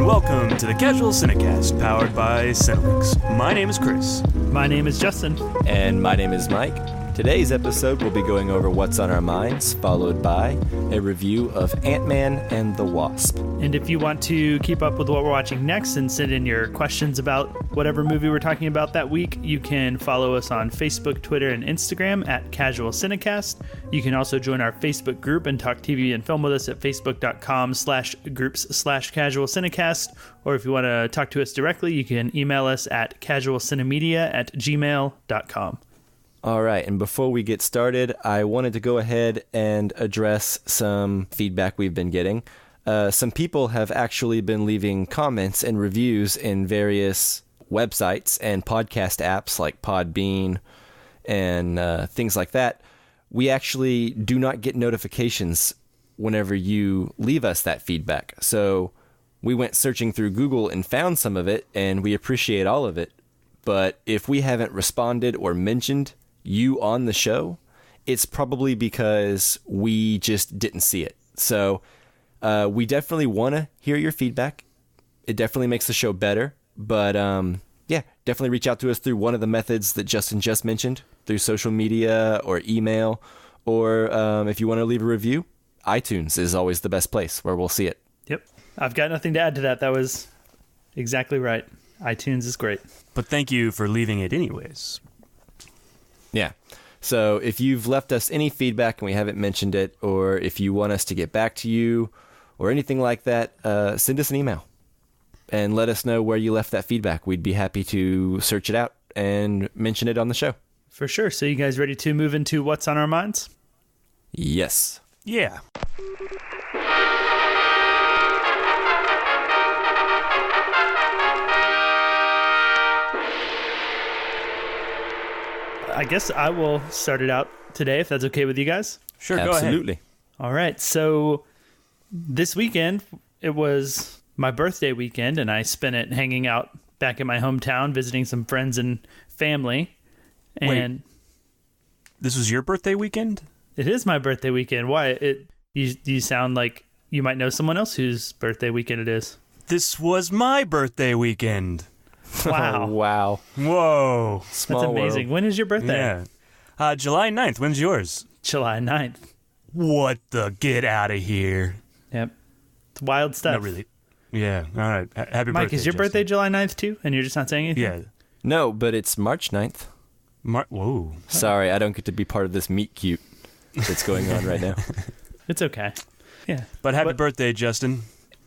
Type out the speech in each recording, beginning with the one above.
welcome to the Casual Cinecast, powered by Cinelinx. My name is Chris. My name is Justin. And my name is Mike. Today's episode, we'll be going over what's on our minds, followed by a review of Ant-Man and The Wasp. And if you want to keep up with what we're watching next and send in your questions about whatever movie we're talking about that week, you can follow us on Facebook, Twitter, and Instagram at Casual Cinecast. You can also join our Facebook group and talk TV and film with us at facebook.com/groups/Casual Cinecast. Or if you want to talk to us directly, you can email us at casualcinemedia@gmail.com. All right, and before we get started, I wanted to go ahead and address some feedback we've been getting. Some people have actually been leaving comments and reviews in various websites and podcast apps like Podbean and things like that. We actually do not get notifications whenever you leave us that feedback. So we went searching through Google and found some of it, and we appreciate all of it. But if we haven't responded or mentioned you on the show, it's probably because we just didn't see it. So we definitely want to hear your feedback. It definitely makes the show better. But yeah, definitely reach out to us through one of the methods that Justin just mentioned, through social media or email. Or if you want to leave a review, iTunes is always the best place where we'll see it. Yep. I've got nothing to add to that. That was exactly right. iTunes is great. But thank you for leaving it anyways. Yeah. So if you've left us any feedback and we haven't mentioned it, or if you want us to get back to you or anything like that, send us an email and let us know where you left that feedback. We'd be happy to search it out and mention it on the show. For sure. So you guys ready to move into what's on our minds? Yes. Yeah. I guess I will start it out today, if that's okay with you guys. Sure, Absolutely. go ahead. All right. So this weekend, it was my birthday weekend, and I spent it hanging out back in my hometown, visiting some friends and family. And This was your birthday weekend? it is my birthday weekend. Why? You sound like you might know someone else whose birthday weekend it is. This was my birthday weekend. Wow. Oh, wow. Whoa. Small That's amazing. world. When is your birthday? Yeah. July 9th. When's yours? July 9th. What the? Get out of here. Yep. It's wild stuff. Not really. Yeah. All right. Happy birthday, Mike, is your Justin. birthday July 9th too? And you're just not saying anything? Yeah. No, but it's March 9th. Whoa. Sorry, I don't get to be part of this meet cute that's going on right now. It's okay. Yeah. But happy birthday, Justin.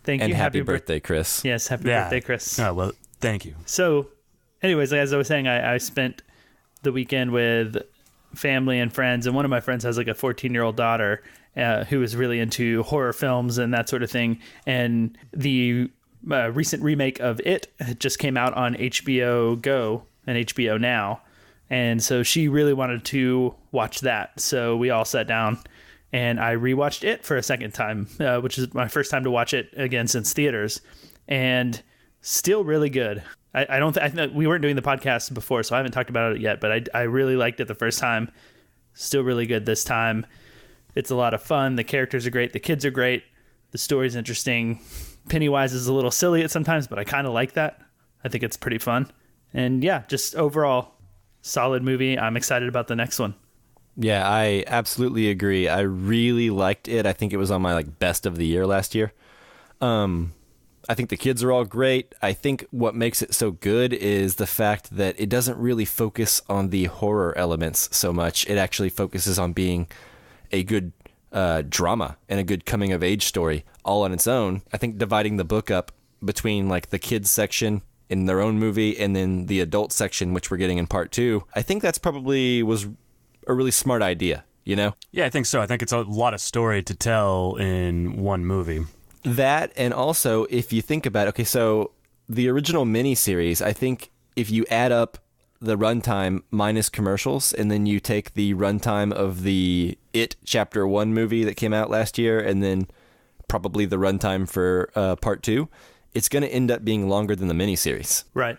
Thank And you. happy birthday, Chris. Yes, happy birthday, Chris. Oh, well, thank you. So, anyways, as I was saying, I spent the weekend with family and friends, and one of my friends has like a 14-year-old daughter who is really into horror films and that sort of thing. And the recent remake of It just came out on HBO Go and HBO Now. And so she really wanted to watch that. So we all sat down and I rewatched It for a second time, which is my first time to watch it again since theaters. And still really good. I don't think we weren't doing the podcast before, so I haven't talked about it yet, but I really liked it the first time. Still really good this time. It's a lot of fun. The characters are great. The kids are great. The story's interesting. Pennywise is a little silly at sometimes, but I kind of like that. I think it's pretty fun. And yeah, just overall, solid movie. I'm excited about the next one. Yeah, I absolutely agree. I really liked it. I think it was on my best of the year last year. I think the kids are all great. I think what makes it so good is the fact that it doesn't really focus on the horror elements so much. It actually focuses on being a good drama and a good coming of age story all on its own. I think dividing the book up between the kids section in their own movie and then the adult section, which we're getting in part 2, I think that's probably was a really smart idea, you know? Yeah, I think so. I think it's a lot of story to tell in one movie. That, and also, if you think about it, okay, so the original miniseries, I think if you add up the runtime minus commercials, and then you take the runtime of the It Chapter 1 movie that came out last year, and then probably the runtime for Part 2, it's going to end up being longer than the miniseries. Right.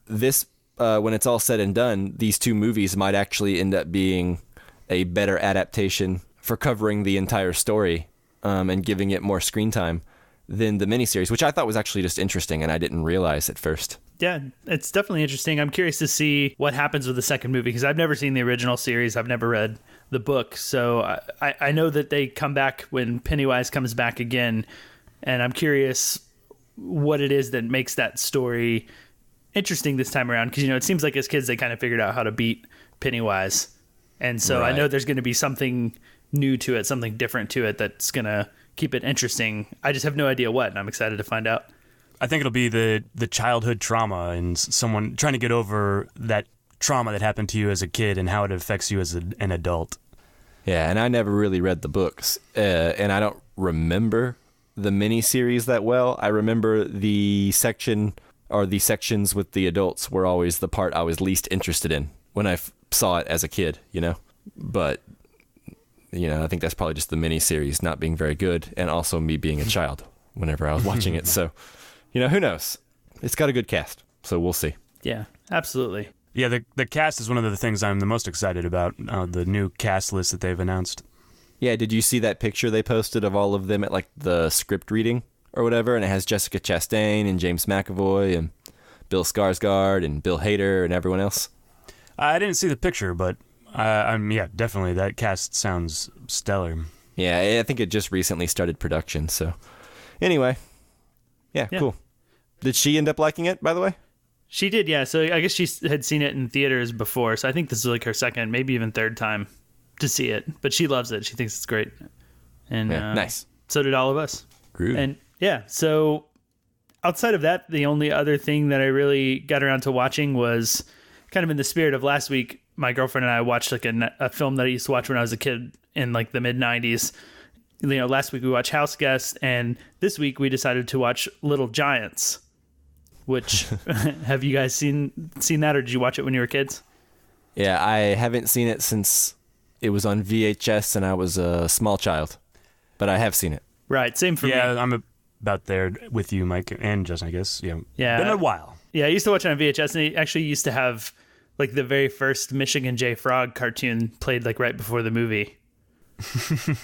This, when it's all said and done, these two movies might actually end up being a better adaptation for covering the entire story and giving it more screen time than the miniseries, which I thought was actually just interesting, and I didn't realize at first. Yeah, it's definitely interesting. I'm curious to see what happens with the second movie, because I've never seen the original series. I've never read the book. So I know that they come back when Pennywise comes back again, and I'm curious what it is that makes that story interesting this time around, because, it seems like as kids they kind of figured out how to beat Pennywise. And so Right. I know there's going to be something new to it, something different to it that's going to keep it interesting. I just have no idea what, and I'm excited to find out. I think it'll be the childhood trauma and someone trying to get over that trauma that happened to you as a kid and how it affects you as an adult. Yeah, and I never really read the books, and I don't remember the miniseries that well. I remember the section or the sections with the adults were always the part I was least interested in when I saw it as a kid, But, I think that's probably just the miniseries not being very good, and also me being a child whenever I was watching it. So, who knows? It's got a good cast, so we'll see. Yeah, absolutely. Yeah, the cast is one of the things I'm the most excited about, the new cast list that they've announced. Yeah, did you see that picture they posted of all of them at the script reading or whatever? And it has Jessica Chastain and James McAvoy and Bill Skarsgård and Bill Hader and everyone else. I didn't see the picture, but definitely that cast sounds stellar. Yeah, I think it just recently started production. So, anyway, yeah, cool. Did she end up liking it, by the way? She did, yeah. So I guess she had seen it in theaters before. So I think this is her second, maybe even third time to see it. But she loves it. She thinks it's great. And nice. So did all of us. Groovy. And yeah, so outside of that, the only other thing that I really got around to watching was kind of in the spirit of last week. My girlfriend and I watched a film that I used to watch when I was a kid in the mid 90s. Last week we watched House Guest, and this week we decided to watch Little Giants. Which have you guys seen that, or did you watch it when you were kids? Yeah, I haven't seen it since it was on VHS and I was a small child, but I have seen it. Right, same for me. Yeah, I'm about there with you, Mike, and Justin, I guess. Yeah, been a while. Yeah, I used to watch it on VHS, and it actually used to have the very first Michigan J. Frog cartoon played right before the movie.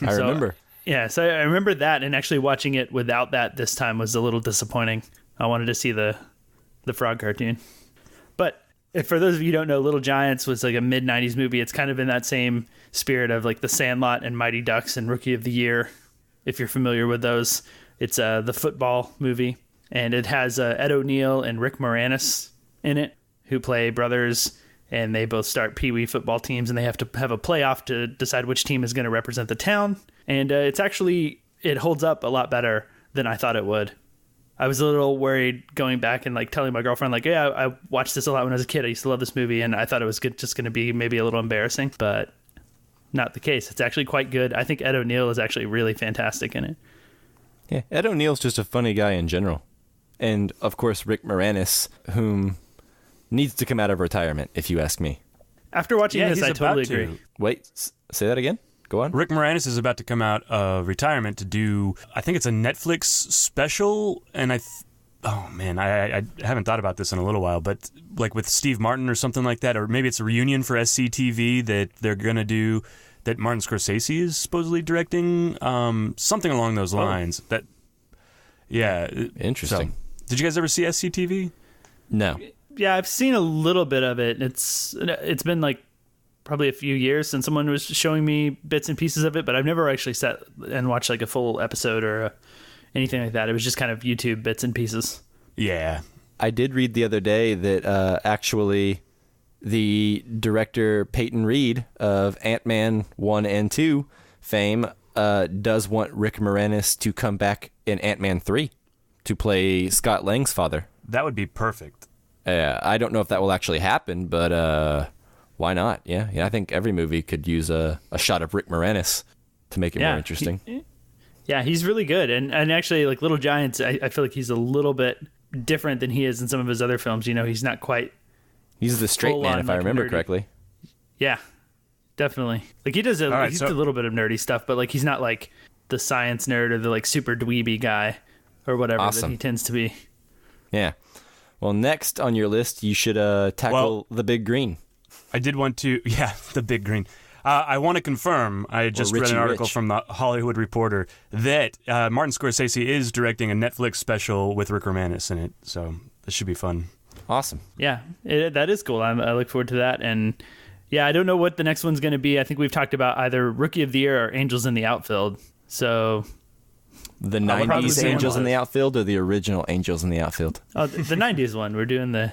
I remember. Yeah, so I remember that, and actually watching it without that this time was a little disappointing. I wanted to see the frog cartoon. But if for those of you who don't know, Little Giants was a mid-90s movie. It's kind of in that same spirit of The Sandlot and Mighty Ducks and Rookie of the Year, if you're familiar with those. It's the football movie, and it has Ed O'Neill and Rick Moranis in it, who play brothers, and they both start Pee-wee football teams, and they have to have a playoff to decide which team is going to represent the town. And it holds up a lot better than I thought it would. I was a little worried going back and telling my girlfriend yeah, I watched this a lot when I was a kid. I used to love this movie, and I thought it was just going to be maybe a little embarrassing, but not the case. It's actually quite good. I think Ed O'Neill is actually really fantastic in it. Yeah, Ed O'Neill's just a funny guy in general. And, of course, Rick Moranis, whom needs to come out of retirement, if you ask me. After watching this, I totally agree. Wait, say that again? Go on. Rick Moranis is about to come out of retirement to do, I think it's a Netflix special, and I haven't thought about this in a little while, but with Steve Martin or something like that, or maybe it's a reunion for SCTV that they're going to do, that Martin Scorsese is supposedly directing, something along those lines. Interesting. So, did you guys ever see SCTV? No. Yeah, I've seen a little bit of it. It's been probably a few years since someone was showing me bits and pieces of it, but I've never actually sat and watched a full episode or anything like that. It was just kind of YouTube bits and pieces. Yeah. I did read the other day that actually the director Peyton Reed of Ant-Man 1 and 2 fame does want Rick Moranis to come back in Ant-Man 3 to play Scott Lang's father. That would be perfect. I don't know if that will actually happen, but why not? Yeah, I think every movie could use a shot of Rick Moranis to make it more interesting. He's really good. And actually, Little Giants, I feel like he's a little bit different than he is in some of his other films. He's not quite... He's the straight man, if I remember correctly. Yeah, definitely. He does a little bit of nerdy stuff, but he's not the science nerd or the super dweeby guy or whatever that he tends to be. Yeah. Well, next on your list, you should tackle the Big Green. I did want to, the Big Green. I want to confirm, I just read an article from the Hollywood Reporter that Martin Scorsese is directing a Netflix special with Rick Moranis in it, so this should be fun. Awesome. Yeah, that is cool. I look forward to that. And yeah, I don't know what the next one's going to be. I think we've talked about either Rookie of the Year or Angels in the Outfield. So the 90s Angels in the Outfield or the original Angels in the Outfield? Oh, the 90s one. We're doing the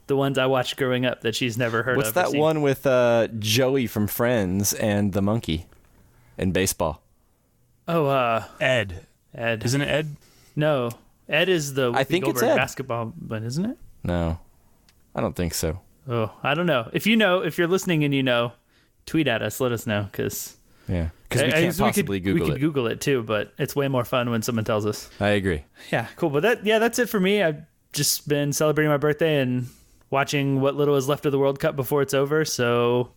ones I watched growing up that she's never heard of. What's that one with Joey from Friends and the monkey in baseball? Oh, Ed. Isn't it Ed? No. Ed is the I think Goldberg it's Ed. basketball, but isn't it? No, I don't think so. Oh, I don't know. If you're listening and you know, tweet at us. Let us know, because we can't possibly Google it. We could Google it too, but it's way more fun when someone tells us. I agree. Yeah, cool. But that's it for me. I've just been celebrating my birthday and watching what little is left of the World Cup before it's over. So,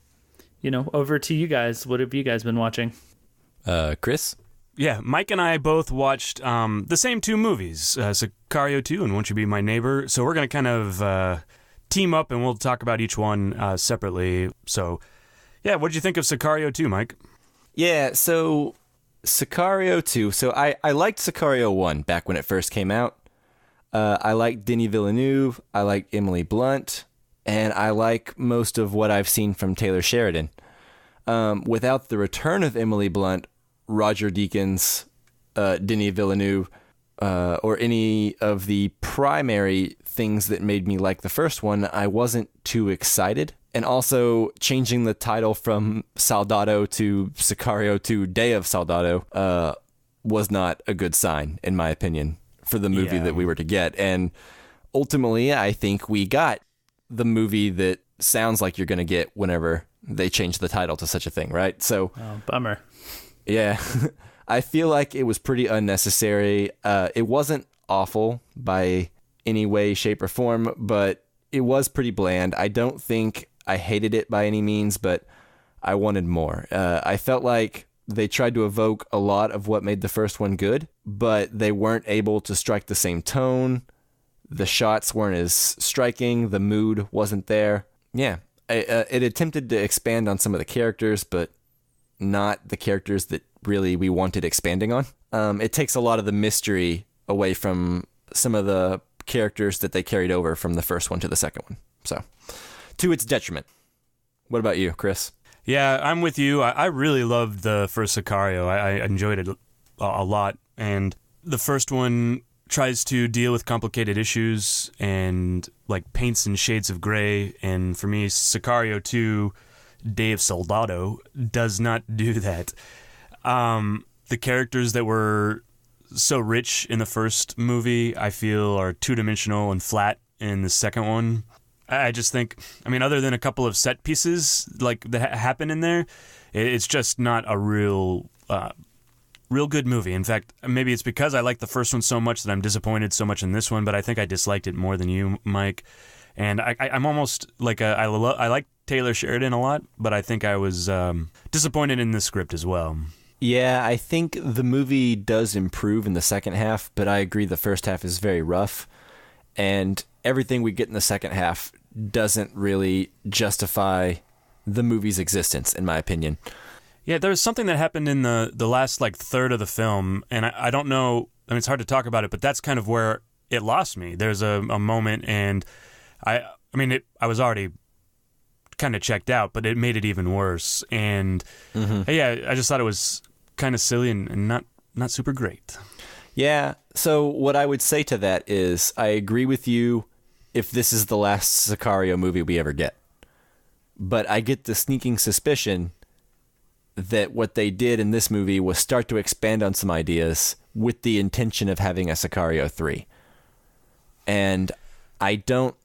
over to you guys. What have you guys been watching? Chris? Yeah, Mike and I both watched the same two movies, Sicario 2 and Won't You Be My Neighbor. So we're going to kind of team up and we'll talk about each one separately. So, yeah, what did you think of Sicario 2, Mike? Yeah, so Sicario 2. So I liked Sicario 1 back when it first came out. I like Denis Villeneuve, I like Emily Blunt, and I like most of what I've seen from Taylor Sheridan. Without the return of Emily Blunt, Roger Deakins, Denis Villeneuve, or any of the primary things that made me like the first one, I wasn't too excited. And also changing the title from Soldado to Sicario to Day of Soldado was not a good sign, in my opinion, for the movie that we were to get. And ultimately, I think we got the movie that sounds like you're going to get whenever they change the title to such a thing, right? So, bummer. Yeah, I feel like it was pretty unnecessary. It wasn't awful by any way, shape, or form, but it was pretty bland. I don't think I hated it by any means, but I wanted more. I felt like they tried to evoke a lot of what made the first one good, but they weren't able to strike the same tone. The shots weren't as striking. The mood wasn't there. Yeah, it attempted to expand on some of the characters, but not the characters that really we wanted expanding on. It takes a lot of the mystery away from some of the characters that they carried over from the first one to the second one. So, to its detriment. What about you, Chris? Yeah, I'm with you. I really loved the first Sicario. I enjoyed it a lot. And the first one tries to deal with complicated issues and like paints in shades of gray. And for me, Sicario 2, Day of Soldado, does not do that. The characters that were so rich in the first movie, I feel, are two-dimensional and flat in the second one. I just think, other than a couple of set pieces like that happen in there, it's just not a real good movie. In fact, maybe it's because I like the first one so much that I'm disappointed so much in this one, but I think I disliked it more than you, Mike. And I'm almost like I like Taylor Sheridan a lot, but I think I was disappointed in the script as well. Yeah, I think the movie does improve in the second half, but I agree the first half is very rough. And everything we get in the second half doesn't really justify the movie's existence, in my opinion. Yeah, there's something that happened in the last third of the film, and I don't know, it's hard to talk about it, but that's kind of where it lost me. There's a moment, and I was already kind of checked out, but it made it even worse. And yeah, I just thought it was kind of silly and not super great. Yeah, so what I would say to that is I agree with you if this is the last Sicario movie we ever get. But I get the sneaking suspicion that what they did in this movie was start to expand on some ideas with the intention of having a Sicario 3. And I don't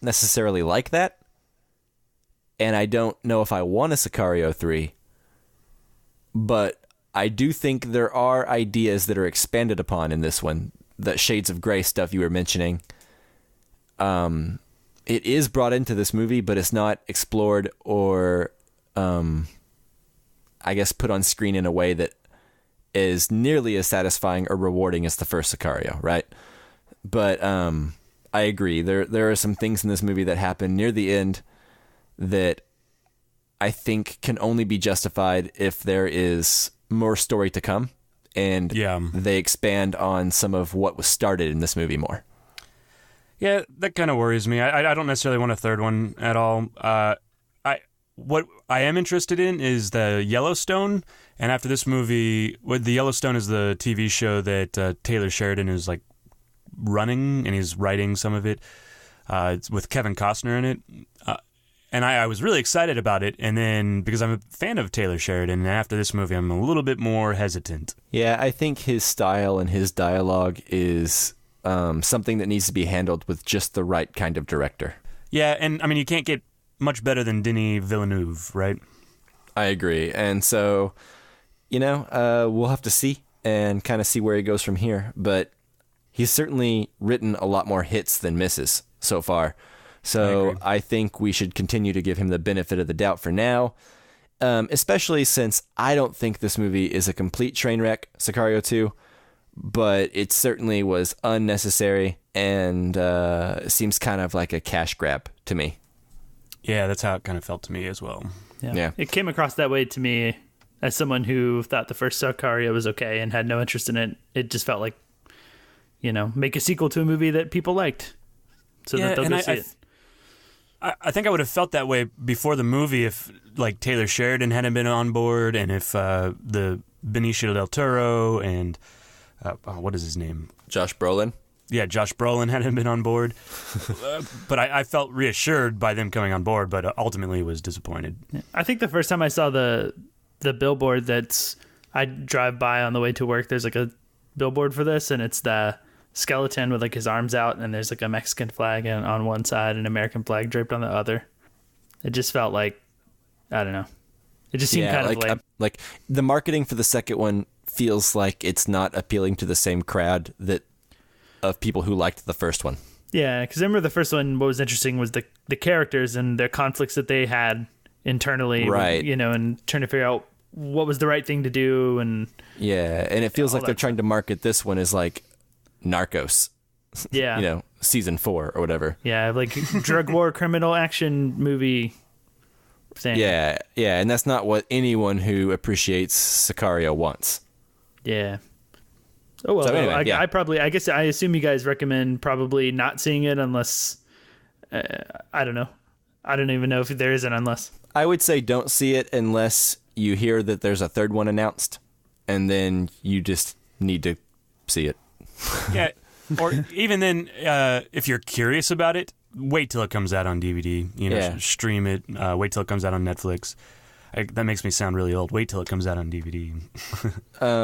necessarily like that. And I don't know if I want a Sicario 3. But I do think there are ideas that are expanded upon in this one. That Shades of Grey stuff you were mentioning. It is brought into this movie, but it's not explored or, I guess, put on screen in a way that is nearly as satisfying or rewarding as the first Sicario, right? But I agree. There are some things in this movie that happen near the end that I think can only be justified if there is more story to come and they expand on some of what was started in this movie more. Yeah, that kind of worries me. I don't necessarily want a third one at all. What I am interested in is the Yellowstone, and after this movie, the Yellowstone is the TV show that Taylor Sheridan is like running, and he's writing some of it. It's with Kevin Costner in it, and I was really excited about it. And then because I'm a fan of Taylor Sheridan, and after this movie, I'm a little bit more hesitant. Yeah, I think his style and his dialogue is something that needs to be handled with just the right kind of director. Yeah, and I mean, you can't get much better than Denis Villeneuve, right? I agree. And so, we'll have to see and kind of see where he goes from here. But he's certainly written a lot more hits than misses so far. So I think we should continue to give him the benefit of the doubt for now, especially since I don't think this movie is a complete train wreck, Sicario 2, but it certainly was unnecessary and seems kind of like a cash grab to me. Yeah, that's how it kind of felt to me as well. Yeah. It came across that way to me as someone who thought the first Sicario was okay and had no interest in it. It just felt like, make a sequel to a movie that people liked so that they'll go see it. I think I would have felt that way before the movie if, like, Taylor Sheridan hadn't been on board, and if the Benicio del Toro and what is his name? Josh Brolin. Yeah, Josh Brolin hadn't been on board. But I felt reassured by them coming on board, but ultimately was disappointed. I think the first time I saw the billboard I drive by on the way to work, there's like a billboard for this, and it's the skeleton with like his arms out, and there's like a Mexican flag on one side and an American flag draped on the other. It just felt like, I don't know. It just seemed kind of lame. Like the marketing for the second one feels like it's not appealing to the same crowd of people who liked the first one. Yeah, because I remember the first one, what was interesting was the characters and their conflicts that they had internally, right? And trying to figure out what was the right thing to do. And it feels like they're trying to market this one as like Narcos. Yeah. Season 4 or whatever. Yeah, like drug war criminal action movie thing. Yeah, and that's not what anyone who appreciates Sicario wants. Yeah. Oh, well, so anyway, I assume you guys recommend probably not seeing it unless, I don't know. I don't even know if there is an unless. I would say don't see it unless you hear that there's a third one announced, and then you just need to see it. Yeah, or even then, if you're curious about it, wait till it comes out on DVD. Stream it. Wait till it comes out on Netflix. That makes me sound really old. Wait till it comes out on DVD.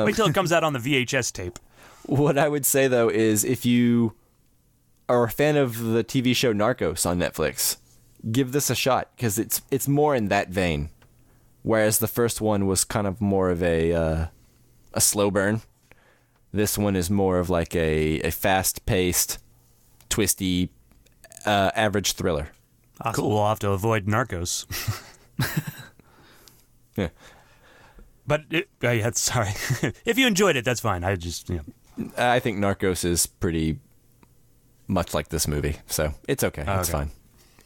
Wait till it comes out on the VHS tape. What I would say, though, is if you are a fan of the TV show Narcos on Netflix, give this a shot, because it's more in that vein, whereas the first one was kind of more of a slow burn. This one is more of like a fast-paced, twisty, average thriller. Awesome. Cool. We'll have to avoid Narcos. Yeah. But, sorry. If you enjoyed it, that's fine. I think Narcos is pretty much like this movie, so it's okay. It's fine.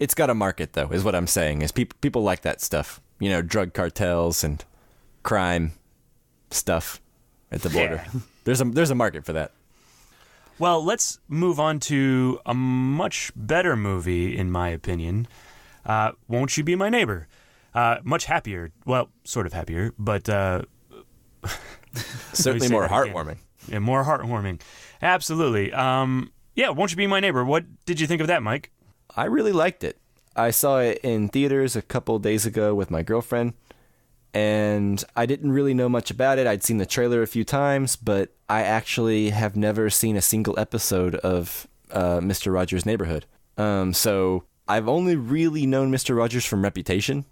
It's got a market, though, is what I'm saying, is people like that stuff. Drug cartels and crime stuff at the border. Yeah. There's a market for that. Well, let's move on to a much better movie, in my opinion. Won't You Be My Neighbor? Much happier. Well, sort of happier, but certainly more heartwarming. Yeah, more heartwarming. Absolutely. Won't You Be My Neighbor? What did you think of that, Mike? I really liked it. I saw it in theaters a couple days ago with my girlfriend, and I didn't really know much about it. I'd seen the trailer a few times, but I actually have never seen a single episode of Mr. Rogers' Neighborhood. So I've only really known Mr. Rogers from Reputation.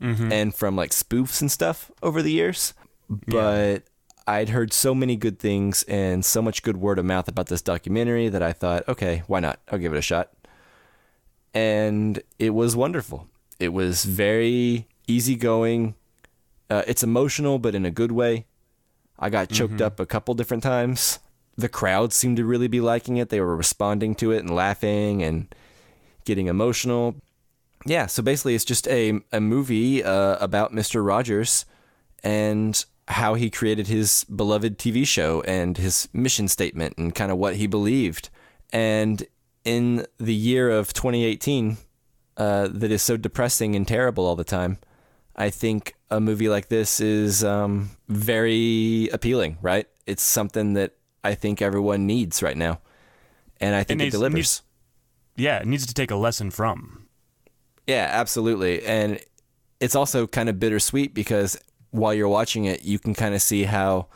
Mm-hmm. And from like spoofs and stuff over the years, but I'd heard so many good things and so much good word of mouth about this documentary that I thought, okay, why not? I'll give it a shot. And it was wonderful. It was very easygoing. It's emotional, but in a good way. I got choked up a couple different times. The crowd seemed to really be liking it. They were responding to it and laughing and getting emotional. Yeah, so basically it's just a movie about Mr. Rogers and how he created his beloved TV show and his mission statement and kind of what he believed. And in the year of 2018, that is so depressing and terrible all the time, I think a movie like this is very appealing, right? It's something that I think everyone needs right now. And I think it delivers. It needs to take a lesson from. Yeah, absolutely. And it's also kind of bittersweet because while you're watching it, you can kind of see how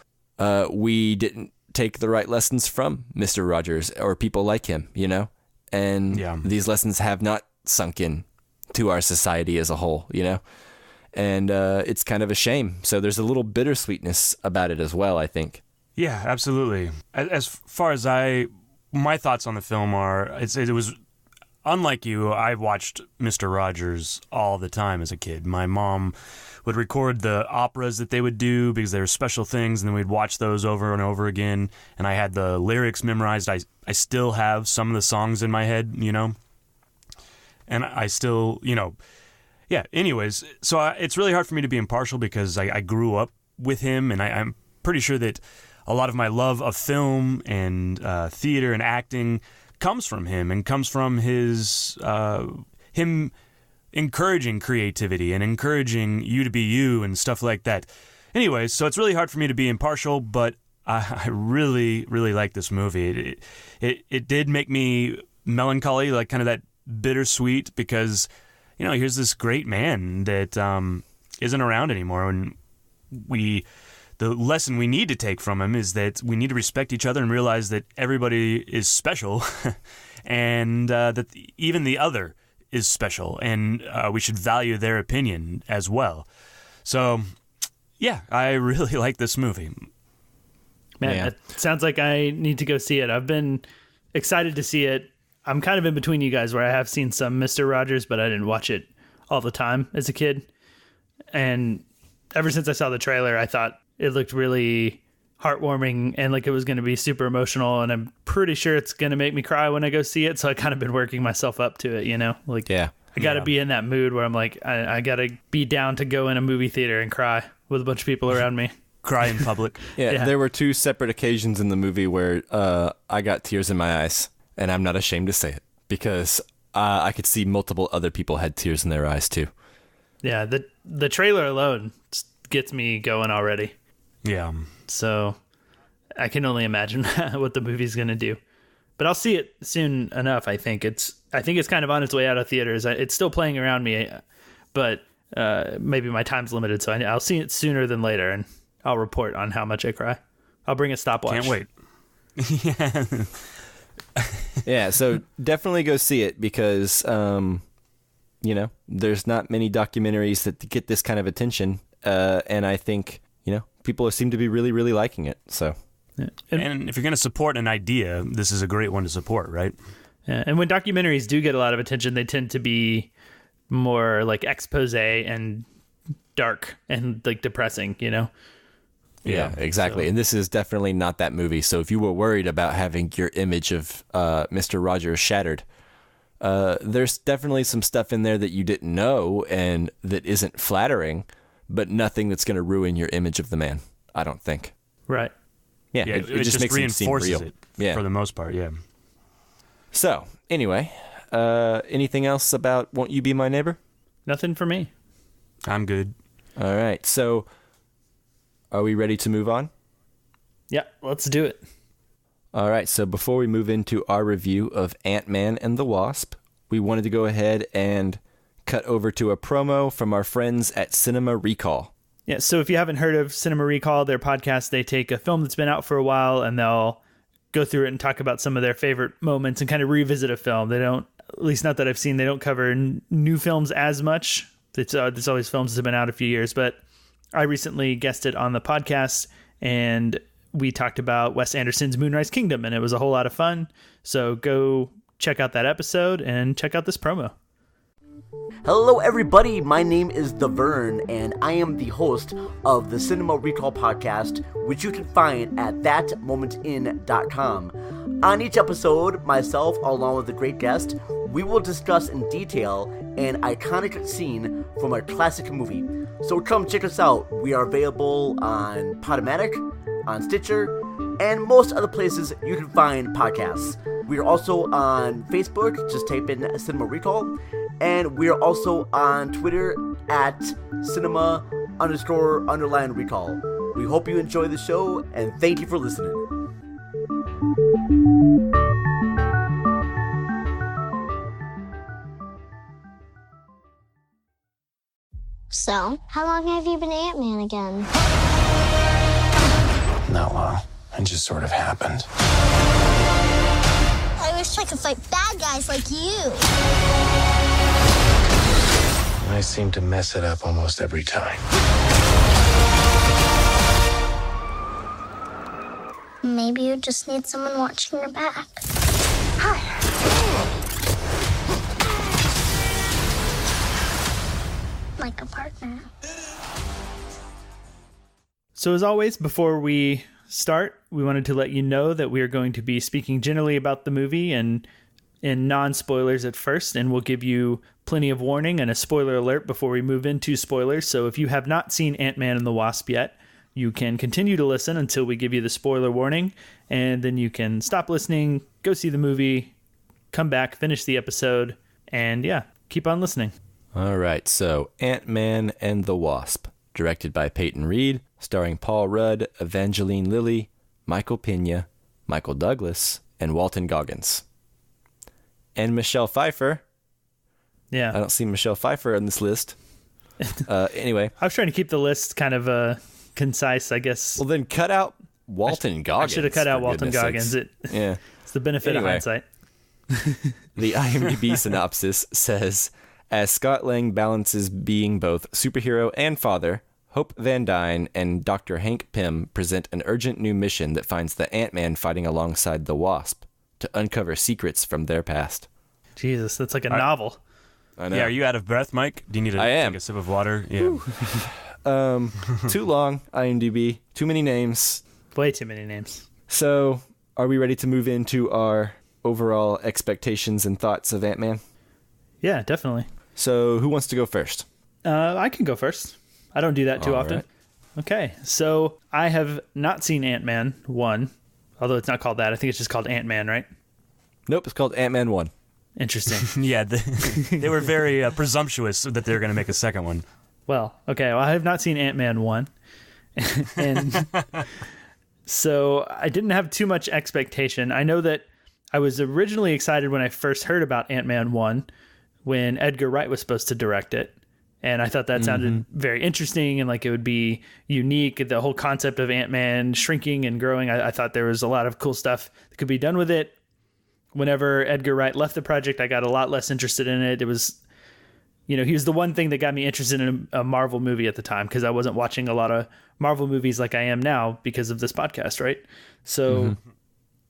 we didn't take the right lessons from Mr. Rogers or people like him, you know? And these lessons have not sunk in to our society as a whole, you know? And it's kind of a shame. So there's a little bittersweetness about it as well, I think. Yeah, absolutely. As far as my thoughts on the film are, it was, unlike you, I watched Mr. Rogers all the time as a kid. My mom would record the operas that they would do because they were special things, and then we'd watch those over and over again. And I had the lyrics memorized. I still have some of the songs in my head, you know? And I still, you know... Yeah, anyways, so it's really hard for me to be impartial because I grew up with him, and I'm pretty sure that a lot of my love of film and theater and acting comes from him and comes from his him encouraging creativity and encouraging you to be you and stuff like that. Anyways, so it's really hard for me to be impartial, but I really, really like this movie. It did make me melancholy, like kind of that bittersweet, because... You know, here's this great man that isn't around anymore, and the lesson we need to take from him is that we need to respect each other and realize that everybody is special, and that even the other is special, and we should value their opinion as well. So, yeah, I really like this movie. Man, it sounds like I need to go see it. I've been excited to see it. I'm kind of in between you guys where I have seen some Mr. Rogers, but I didn't watch it all the time as a kid. And ever since I saw the trailer, I thought it looked really heartwarming and like it was going to be super emotional. And I'm pretty sure it's going to make me cry when I go see it. So I kind of been working myself up to it, you know? Like, I got to be in that mood where I'm like, I got to be down to go in a movie theater and cry with a bunch of people around me. Cry in public. Yeah, there were two separate occasions in the movie where I got tears in my eyes. And I'm not ashamed to say it because I could see multiple other people had tears in their eyes too. Yeah, the trailer alone gets me going already. Yeah. So I can only imagine what the movie's going to do. But I'll see it soon enough, I think. It's kind of on its way out of theaters. It's still playing around me, but maybe my time's limited, so I'll see it sooner than later, and I'll report on how much I cry. I'll bring a stopwatch. Can't wait. Yeah. Yeah, so definitely go see it because, you know, there's not many documentaries that get this kind of attention, and I think, you know, people seem to be really, really liking it. So, yeah. And if you're going to support an idea, this is a great one to support, right? Yeah, and when documentaries do get a lot of attention, they tend to be more like expose and dark and like depressing, you know? Yeah, exactly. So. And this is definitely not that movie. So if you were worried about having your image of Mr. Rogers shattered, there's definitely some stuff in there that you didn't know and that isn't flattering, but nothing that's going to ruin your image of the man, I don't think. Right. Yeah, it just makes reinforces it seem real. Yeah. For the most part, yeah. So, anyway, anything else about Won't You Be My Neighbor? Nothing for me. I'm good. All right, so... Are we ready to move on? Yeah, let's do it. All right, so before we move into our review of Ant-Man and the Wasp, we wanted to go ahead and cut over to a promo from our friends at Cinema Recall. Yeah, so if you haven't heard of Cinema Recall, their podcast, they take a film that's been out for a while and they'll go through it and talk about some of their favorite moments and kind of revisit a film. They don't, at least not that I've seen, they don't cover new films as much. It's always films that have been out a few years, but I recently guested on the podcast and we talked about Wes Anderson's Moonrise Kingdom and it was a whole lot of fun. So go check out that episode and check out this promo. Hello everybody, my name is The Vern, and I am the host of the Cinema Recall podcast, which you can find at thatmomentin.com. On each episode, myself, along with a great guest, we will discuss in detail an iconic scene from a classic movie. So come check us out. We are available on Podomatic, on Stitcher, and most other places you can find podcasts. We are also on Facebook, just type in Cinema Recall, and we are also on Twitter at cinema__recall. We hope you enjoy the show, and thank you for listening. So, how long have you been Ant-Man again? Not long. It just sort of happened. I wish I could fight bad guys like you. I seem to mess it up almost every time. Maybe you just need someone watching your back. Hi. Like a partner. So as always, before we start, we wanted to let you know that we are going to be speaking generally about the movie and in non-spoilers at first, and we'll give you plenty of warning and a spoiler alert before we move into spoilers. So if you have not seen Ant-Man and the Wasp yet, you can continue to listen until we give you the spoiler warning, and then you can stop listening, go see the movie, come back, finish the episode, and yeah, keep on listening. All right, so Ant-Man and the Wasp, directed by Peyton Reed, starring Paul Rudd, Evangeline Lilly, Michael Pena, Michael Douglas, and Walton Goggins. And Michelle Pfeiffer. Yeah. I don't see Michelle Pfeiffer on this list. Anyway. I was trying to keep the list kind of concise, I guess. Well, then cut out Walton Goggins. I should have cut out Walton Goggins. Yeah. It's the benefit of hindsight. The IMDb synopsis says, as Scott Lang balances being both superhero and father, Hope Van Dyne and Dr. Hank Pym present an urgent new mission that finds the Ant-Man fighting alongside the Wasp to uncover secrets from their past. Jesus, that's like a novel. I know. Yeah, are you out of breath, Mike? Do you need to take a sip of water? Yeah. Too long, IMDb. Too many names. Way too many names. So, are we ready to move into our overall expectations and thoughts of Ant-Man? Yeah, definitely. So, who wants to go first? I can go first. I don't do that too often. Right. Okay, so I have not seen Ant-Man 1, although it's not called that. I think it's just called Ant-Man, right? Nope, it's called Ant-Man 1. Interesting. Yeah, they were very presumptuous that they were going to make a second one. Well, okay, I have not seen Ant-Man 1. And so I didn't have too much expectation. I know that I was originally excited when I first heard about Ant-Man 1 when Edgar Wright was supposed to direct it. And I thought that sounded very interesting and like it would be unique. The whole concept of Ant-Man shrinking and growing, I thought there was a lot of cool stuff that could be done with it. Whenever Edgar Wright left the project, I got a lot less interested in it. It was, he was the one thing that got me interested in a Marvel movie at the time because I wasn't watching a lot of Marvel movies like I am now because of this podcast, right? So,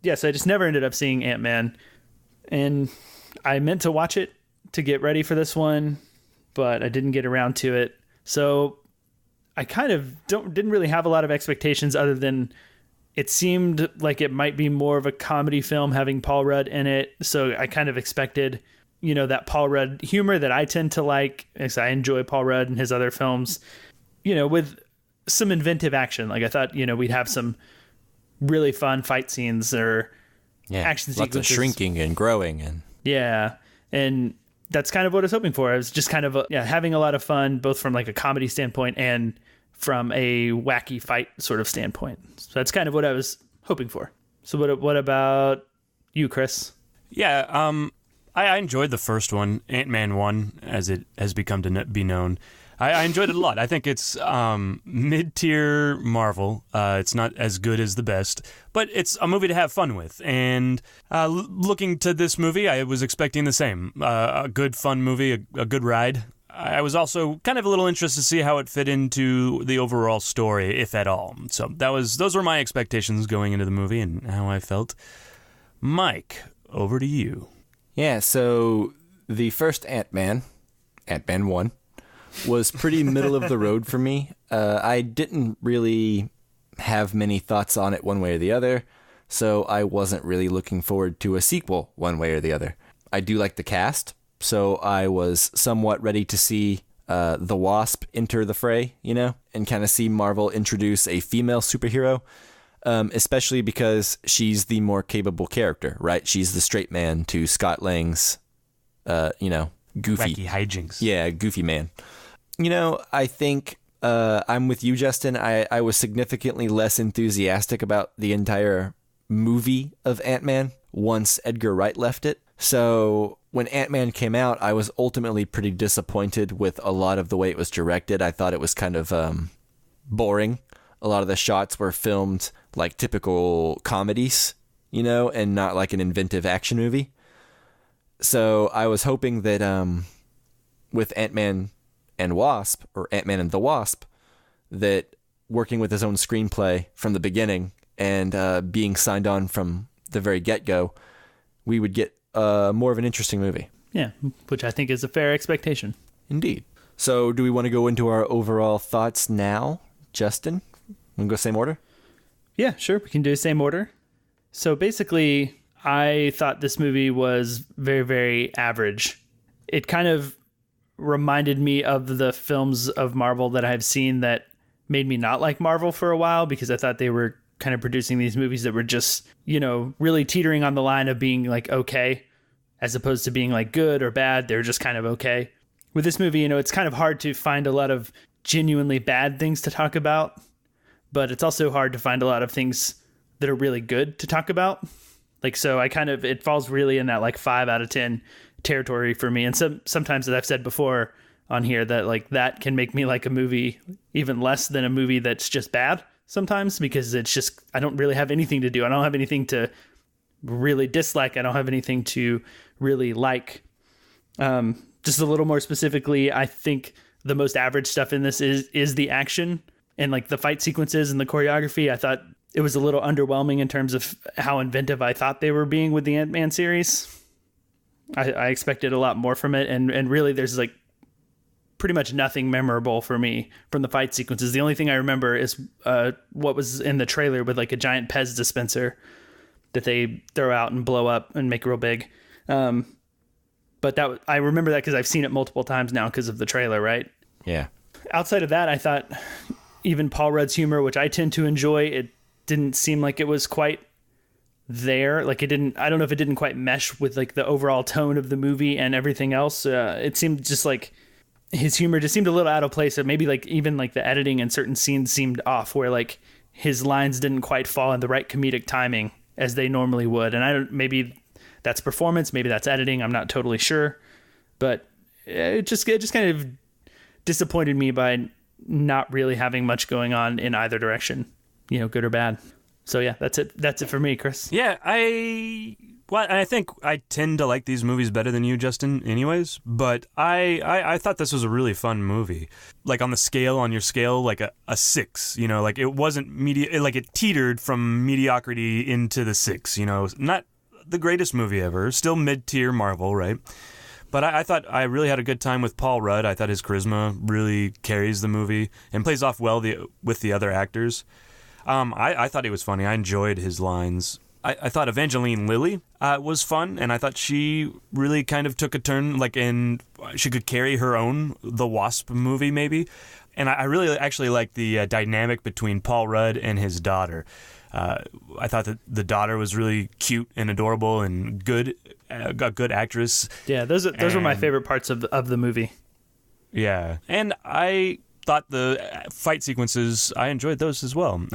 so I just never ended up seeing Ant-Man. And I meant to watch it to get ready for this one, but I didn't get around to it. So I kind of didn't really have a lot of expectations other than it seemed like it might be more of a comedy film having Paul Rudd in it. So I kind of expected, that Paul Rudd humor that I tend to like, because I enjoy Paul Rudd and his other films, with some inventive action. Like I thought, we'd have some really fun fight scenes or action sequences. Lots of shrinking and growing. And that's kind of what I was hoping for. I was just kind of having a lot of fun, both from like a comedy standpoint and from a wacky fight sort of standpoint. So that's kind of what I was hoping for. So what about you, Chris? Yeah, I enjoyed the first one, Ant-Man 1, as it has become to be known. I enjoyed it a lot. I think it's mid-tier Marvel. It's not as good as the best, but it's a movie to have fun with. And looking to this movie, I was expecting the same. A good, fun movie, a good ride. I was also kind of a little interested to see how it fit into the overall story, if at all. So those were my expectations going into the movie and how I felt. Mike, over to you. Yeah, so the first Ant-Man Ant-Man 1, was pretty middle of the road for me. I didn't really have many thoughts on it one way or the other, so I wasn't really looking forward to a sequel one way or the other. I do like the cast, so I was somewhat ready to see the Wasp enter the fray, and kind of see Marvel introduce a female superhero, especially because she's the more capable character, right? She's the straight man to Scott Lang's, goofy wacky hijinks. Yeah, goofy man. I think I'm with you, Justin. I was significantly less enthusiastic about the entire movie of Ant-Man once Edgar Wright left it. So when Ant-Man came out, I was ultimately pretty disappointed with a lot of the way it was directed. I thought it was kind of boring. A lot of the shots were filmed like typical comedies, and not like an inventive action movie. So I was hoping that with Ant-Man and Wasp, or Ant-Man and the Wasp, that working with his own screenplay from the beginning and being signed on from the very get-go, we would get more of an interesting movie. Yeah, which I think is a fair expectation. Indeed. So do we want to go into our overall thoughts now, Justin? We can go same order? Yeah, sure. We can do the same order. So basically, I thought this movie was very, very average. It kind of reminded me of the films of Marvel that I've seen that made me not like Marvel for a while, because I thought they were kind of producing these movies that were just, really teetering on the line of being like okay, as opposed to being like good or bad. They're just kind of okay. With this movie, it's kind of hard to find a lot of genuinely bad things to talk about, but it's also hard to find a lot of things that are really good to talk about. Like, so it falls really in that like 5 out of 10 territory for me. And sometimes, as I've said before on here, that like that can make me like a movie even less than a movie that's just bad sometimes, because it's just, I don't really have anything to do. I don't have anything to really dislike. I don't have anything to really like. Just a little more specifically, I think the most average stuff in this is the action and like the fight sequences and the choreography. I thought it was a little underwhelming in terms of how inventive I thought they were being with the Ant-Man series. I expected a lot more from it, and really there's like pretty much nothing memorable for me from the fight sequences. The only thing I remember is what was in the trailer with like a giant Pez dispenser that they throw out and blow up and make real big. But I remember that because I've seen it multiple times now because of the trailer, right? Yeah. Outside of that, I thought even Paul Rudd's humor, which I tend to enjoy, it didn't seem like it was quite there. Like I don't know if it didn't quite mesh with like the overall tone of the movie and everything else. It seemed just like his humor just seemed a little out of place. Or maybe like even like the editing in certain scenes seemed off, where like his lines didn't quite fall in the right comedic timing as they normally would. And maybe that's performance, maybe that's editing. I'm not totally sure, but it just kind of disappointed me by not really having much going on in either direction, good or bad. So yeah, that's it. That's it for me, Chris. Yeah, I think I tend to like these movies better than you, Justin, anyways. But I thought this was a really fun movie. Like on your scale, like a 6. Like it wasn't like it teetered from mediocrity into the 6. Not the greatest movie ever, still mid-tier Marvel, right? But I thought I really had a good time with Paul Rudd. I thought his charisma really carries the movie and plays off well with the other actors. I thought he was funny. I enjoyed his lines. I thought Evangeline Lilly was fun, and I thought she really kind of took a turn, and she could carry her own The Wasp movie, maybe. And I really actually liked the dynamic between Paul Rudd and his daughter. I thought that the daughter was really cute and adorable and good, a good actress. Yeah, those were my favorite parts of the movie. Yeah, and I thought the fight sequences, I enjoyed those as well.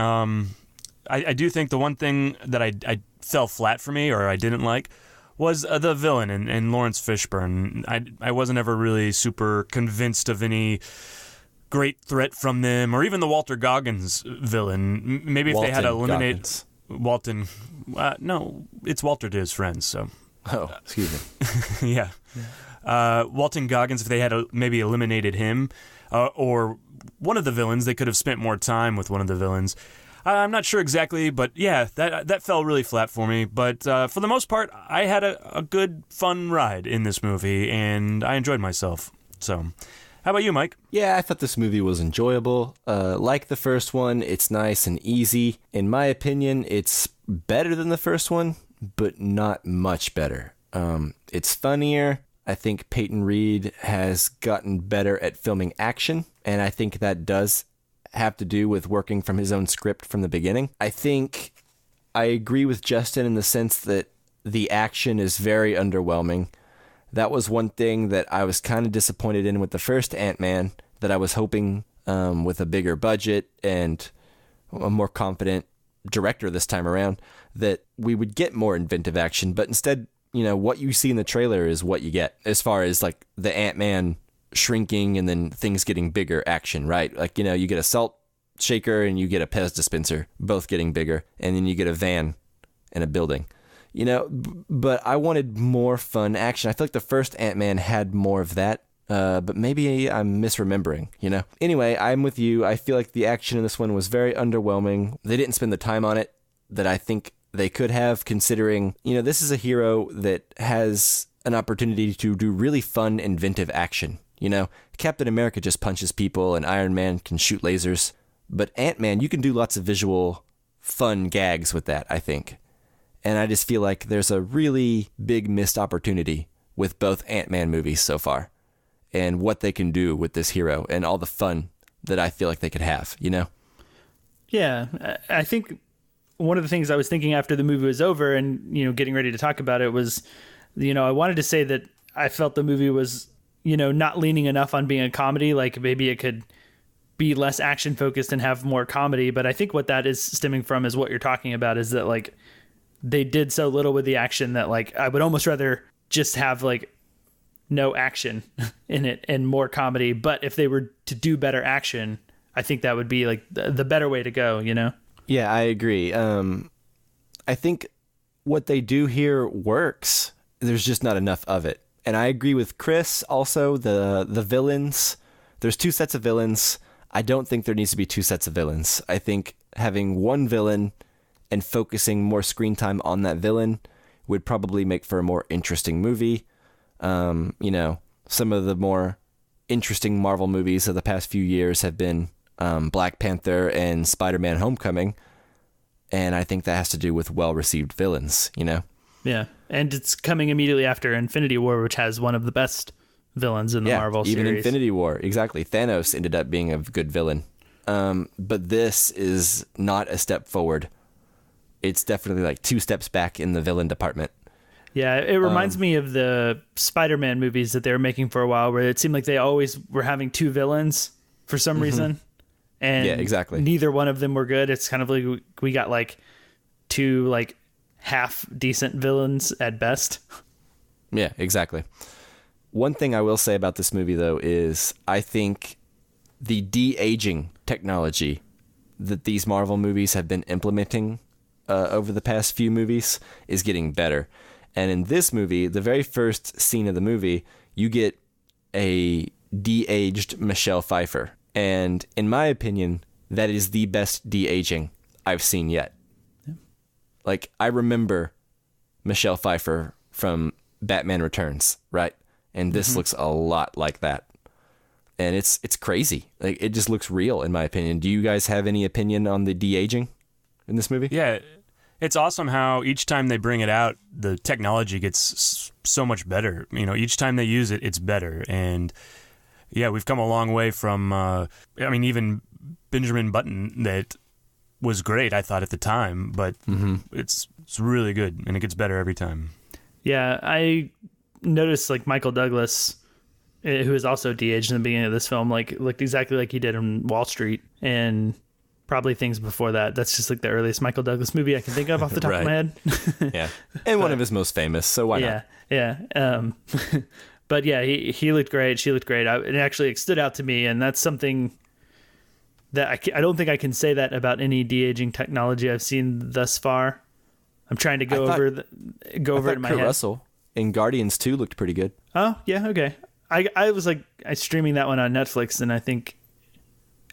I do think the one thing that I fell flat for me, or I didn't like, was the villain and Lawrence Fishburne. I wasn't ever really super convinced of any great threat from them, or even the Walter Goggins villain. Maybe if Walton they had eliminated Goggins. Walton. No, it's Walter to his friends, so. Oh, excuse me. Yeah. Walton Goggins, if they had maybe eliminated him, or one of the villains, they could have spent more time with one of the villains. I'm not sure exactly, but yeah, that fell really flat for me. But for the most part, I had a good, fun ride in this movie, and I enjoyed myself. So, how about you, Mike? Yeah, I thought this movie was enjoyable. Like the first one, it's nice and easy. In my opinion, it's better than the first one, but not much better. It's funnier. I think Peyton Reed has gotten better at filming action, and I think that does have to do with working from his own script from the beginning. I think I agree with Justin in the sense that the action is very underwhelming. That was one thing that I was kind of disappointed in with the first Ant-Man, that I was hoping with a bigger budget and a more confident director this time around, that we would get more inventive action. But instead, what you see in the trailer is what you get as far as like the Ant-Man shrinking and then things getting bigger action, right? Like, you get a salt shaker and you get a Pez dispenser, both getting bigger, and then you get a van and a building. But I wanted more fun action. I feel like the first Ant-Man had more of that, but maybe I'm misremembering, Anyway, I'm with you. I feel like the action in this one was very underwhelming. They didn't spend the time on it that I think they could have, considering, this is a hero that has an opportunity to do really fun, inventive action. Captain America just punches people and Iron Man can shoot lasers. But Ant-Man, you can do lots of visual, fun gags with that, I think. And I just feel like there's a really big missed opportunity with both Ant-Man movies so far, and what they can do with this hero and all the fun that I feel like they could have, Yeah, I think one of the things I was thinking after the movie was over and, getting ready to talk about it was, I wanted to say that I felt the movie was, not leaning enough on being a comedy. Like maybe it could be less action focused and have more comedy. But I think what that is stemming from is what you're talking about, is that like they did so little with the action that like I would almost rather just have like no action in it and more comedy. But if they were to do better action, I think that would be like the better way to go, Yeah, I agree. I think what they do here works. There's just not enough of it. And I agree with Chris also, the villains. There's two sets of villains. I don't think there needs to be two sets of villains. I think having one villain and focusing more screen time on that villain would probably make for a more interesting movie. Some of the more interesting Marvel movies of the past few years have been Black Panther and Spider-Man Homecoming. And I think that has to do with well-received villains, Yeah, and it's coming immediately after Infinity War, which has one of the best villains in the Marvel series. Even Infinity War, exactly. Thanos ended up being a good villain. But this is not a step forward. It's definitely like 2 steps back in the villain department. Yeah, it reminds me of the Spider-Man movies that they were making for a while, where it seemed like they always were having 2 villains for some reason. And yeah, exactly. Neither one of them were good. It's kind of like we got like 2 like half decent villains at best. Yeah, exactly. One thing I will say about this movie, though, is I think the de-aging technology that these Marvel movies have been implementing over the past few movies is getting better. And in this movie, the very first scene of the movie, you get a de-aged Michelle Pfeiffer. And in my opinion, that is the best de-aging I've seen yet. Yeah. Like, I remember Michelle Pfeiffer from Batman Returns, right? And this looks a lot like that. And it's crazy. Like, it just looks real, in my opinion. Do you guys have any opinion on the de-aging in this movie? Yeah, it's awesome how each time they bring it out, the technology gets so much better. Each time they use it, it's better. And yeah, we've come a long way from, even Benjamin Button, that was great, I thought, at the time. But it's really good, and it gets better every time. Yeah, I noticed, like, Michael Douglas, who is also de-aged in the beginning of this film, like looked exactly like he did in Wall Street, and probably things before that. That's just like the earliest Michael Douglas movie I can think of off the top of my head. Yeah, and one of his most famous, so why not? Yeah. But yeah, he looked great. She looked great. It actually stood out to me, and that's something that I don't think I can say that about any de-aging technology I've seen thus far. I'm trying to go over it in my head. Kurt Russell in Guardians 2 looked pretty good. Oh, yeah, okay. I was like streaming that one on Netflix, and I think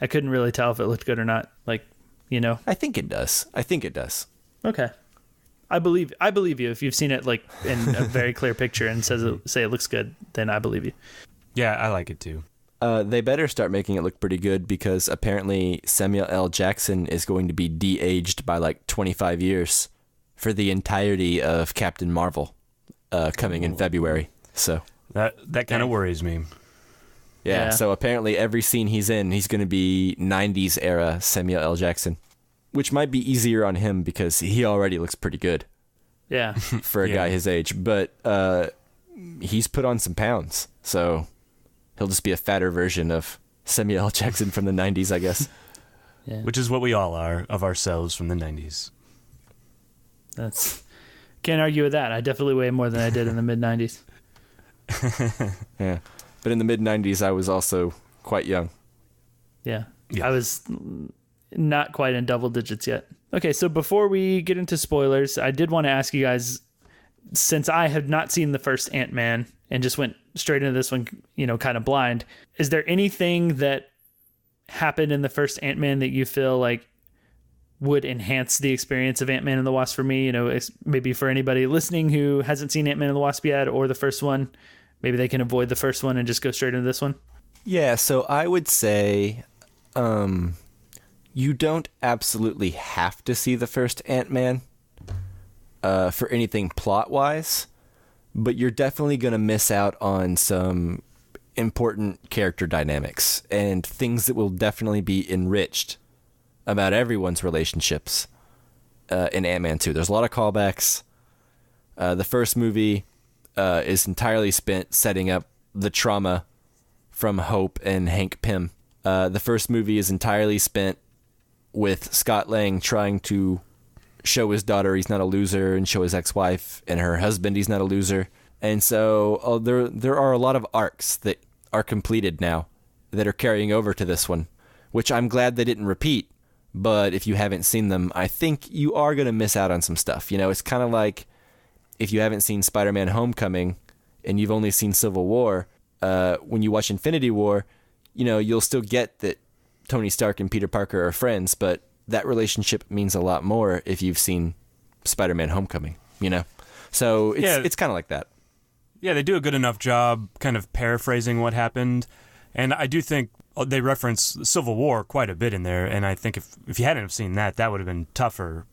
I couldn't really tell if it looked good or not. Like, I think it does. Okay. I believe you. If you've seen it like in a very clear picture and say it looks good, then I believe you. Yeah, I like it too. They better start making it look pretty good because apparently Samuel L. Jackson is going to be de-aged by like 25 years for the entirety of Captain Marvel coming in February. So that kind of worries me. Yeah, so apparently every scene he's in, he's going to be 90s era Samuel L. Jackson, which might be easier on him because he already looks pretty good. Yeah. For a guy his age. But he's put on some pounds, so he'll just be a fatter version of Samuel L. Jackson from the 90s, I guess. Yeah. Which is what we all are of ourselves from the 90s. Can't argue with that. I definitely weigh more than I did in the mid-90s. Yeah. But in the mid-90s, I was also quite young. Yeah. I was not quite in double digits yet. Okay, so before we get into spoilers, I did want to ask you guys, since I have not seen the first Ant-Man and just went straight into this one, kind of blind, is there anything that happened in the first Ant-Man that you feel like would enhance the experience of Ant-Man and the Wasp for me? Maybe for anybody listening who hasn't seen Ant-Man and the Wasp yet or the first one, maybe they can avoid the first one and just go straight into this one. Yeah, so I would say you don't absolutely have to see the first Ant-Man for anything plot-wise, but you're definitely going to miss out on some important character dynamics and things that will definitely be enriched about everyone's relationships in Ant-Man 2. There's a lot of callbacks. The first movie is entirely spent setting up the trauma from Hope and Hank Pym. The first movie is entirely spent with Scott Lang trying to show his daughter he's not a loser and show his ex-wife and her husband he's not a loser. And so there are a lot of arcs that are completed now that are carrying over to this one, which I'm glad they didn't repeat. But if you haven't seen them, I think you are going to miss out on some stuff. It's kind of like if you haven't seen Spider-Man Homecoming and you've only seen Civil War, when you watch Infinity War, you'll still get that Tony Stark and Peter Parker are friends, but that relationship means a lot more if you've seen Spider-Man Homecoming, So it's kind of like that. Yeah, they do a good enough job kind of paraphrasing what happened. And I do think they reference Civil War quite a bit in there, and I think if you hadn't have seen that would have been tougher,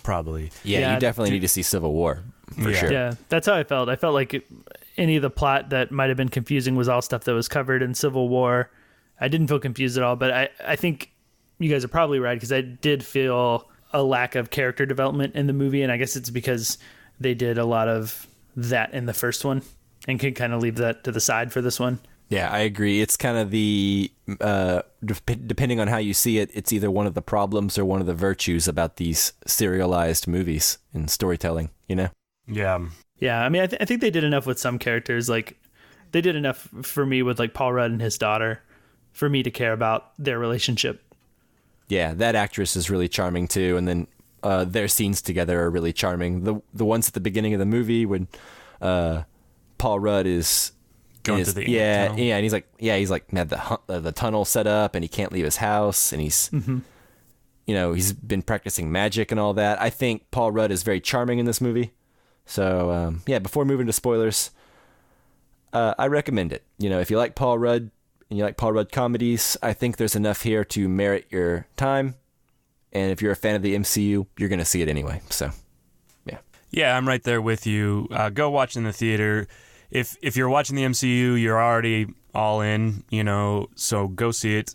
probably. Yeah, you definitely need to see Civil War, for sure. Yeah, that's how I felt. I felt like any of the plot that might have been confusing was all stuff that was covered in Civil War. I didn't feel confused at all, but I think you guys are probably right, because I did feel a lack of character development in the movie, and I guess it's because they did a lot of that in the first one and can kind of leave that to the side for this one. Yeah, I agree. It's kind of the, depending on how you see it, it's either one of the problems or one of the virtues about these serialized movies and storytelling, Yeah. Yeah, I mean, I think they did enough with some characters. Like, they did enough for me with, like, Paul Rudd and his daughter for me to care about their relationship. Yeah, that actress is really charming, too. And then their scenes together are really charming. The ones at the beginning of the movie when Paul Rudd is going to the tunnel. And he's like had the tunnel set up and he can't leave his house and he's he's been practicing magic and all that. I think Paul Rudd is very charming in this movie. So before moving to spoilers, I recommend it. If you like Paul Rudd and you like Paul Rudd comedies, I think there's enough here to merit your time. And if you're a fan of the MCU, you're going to see it anyway. So, yeah. Yeah, I'm right there with you. Go watch in the theater. If you're watching the MCU, you're already all in, so go see it.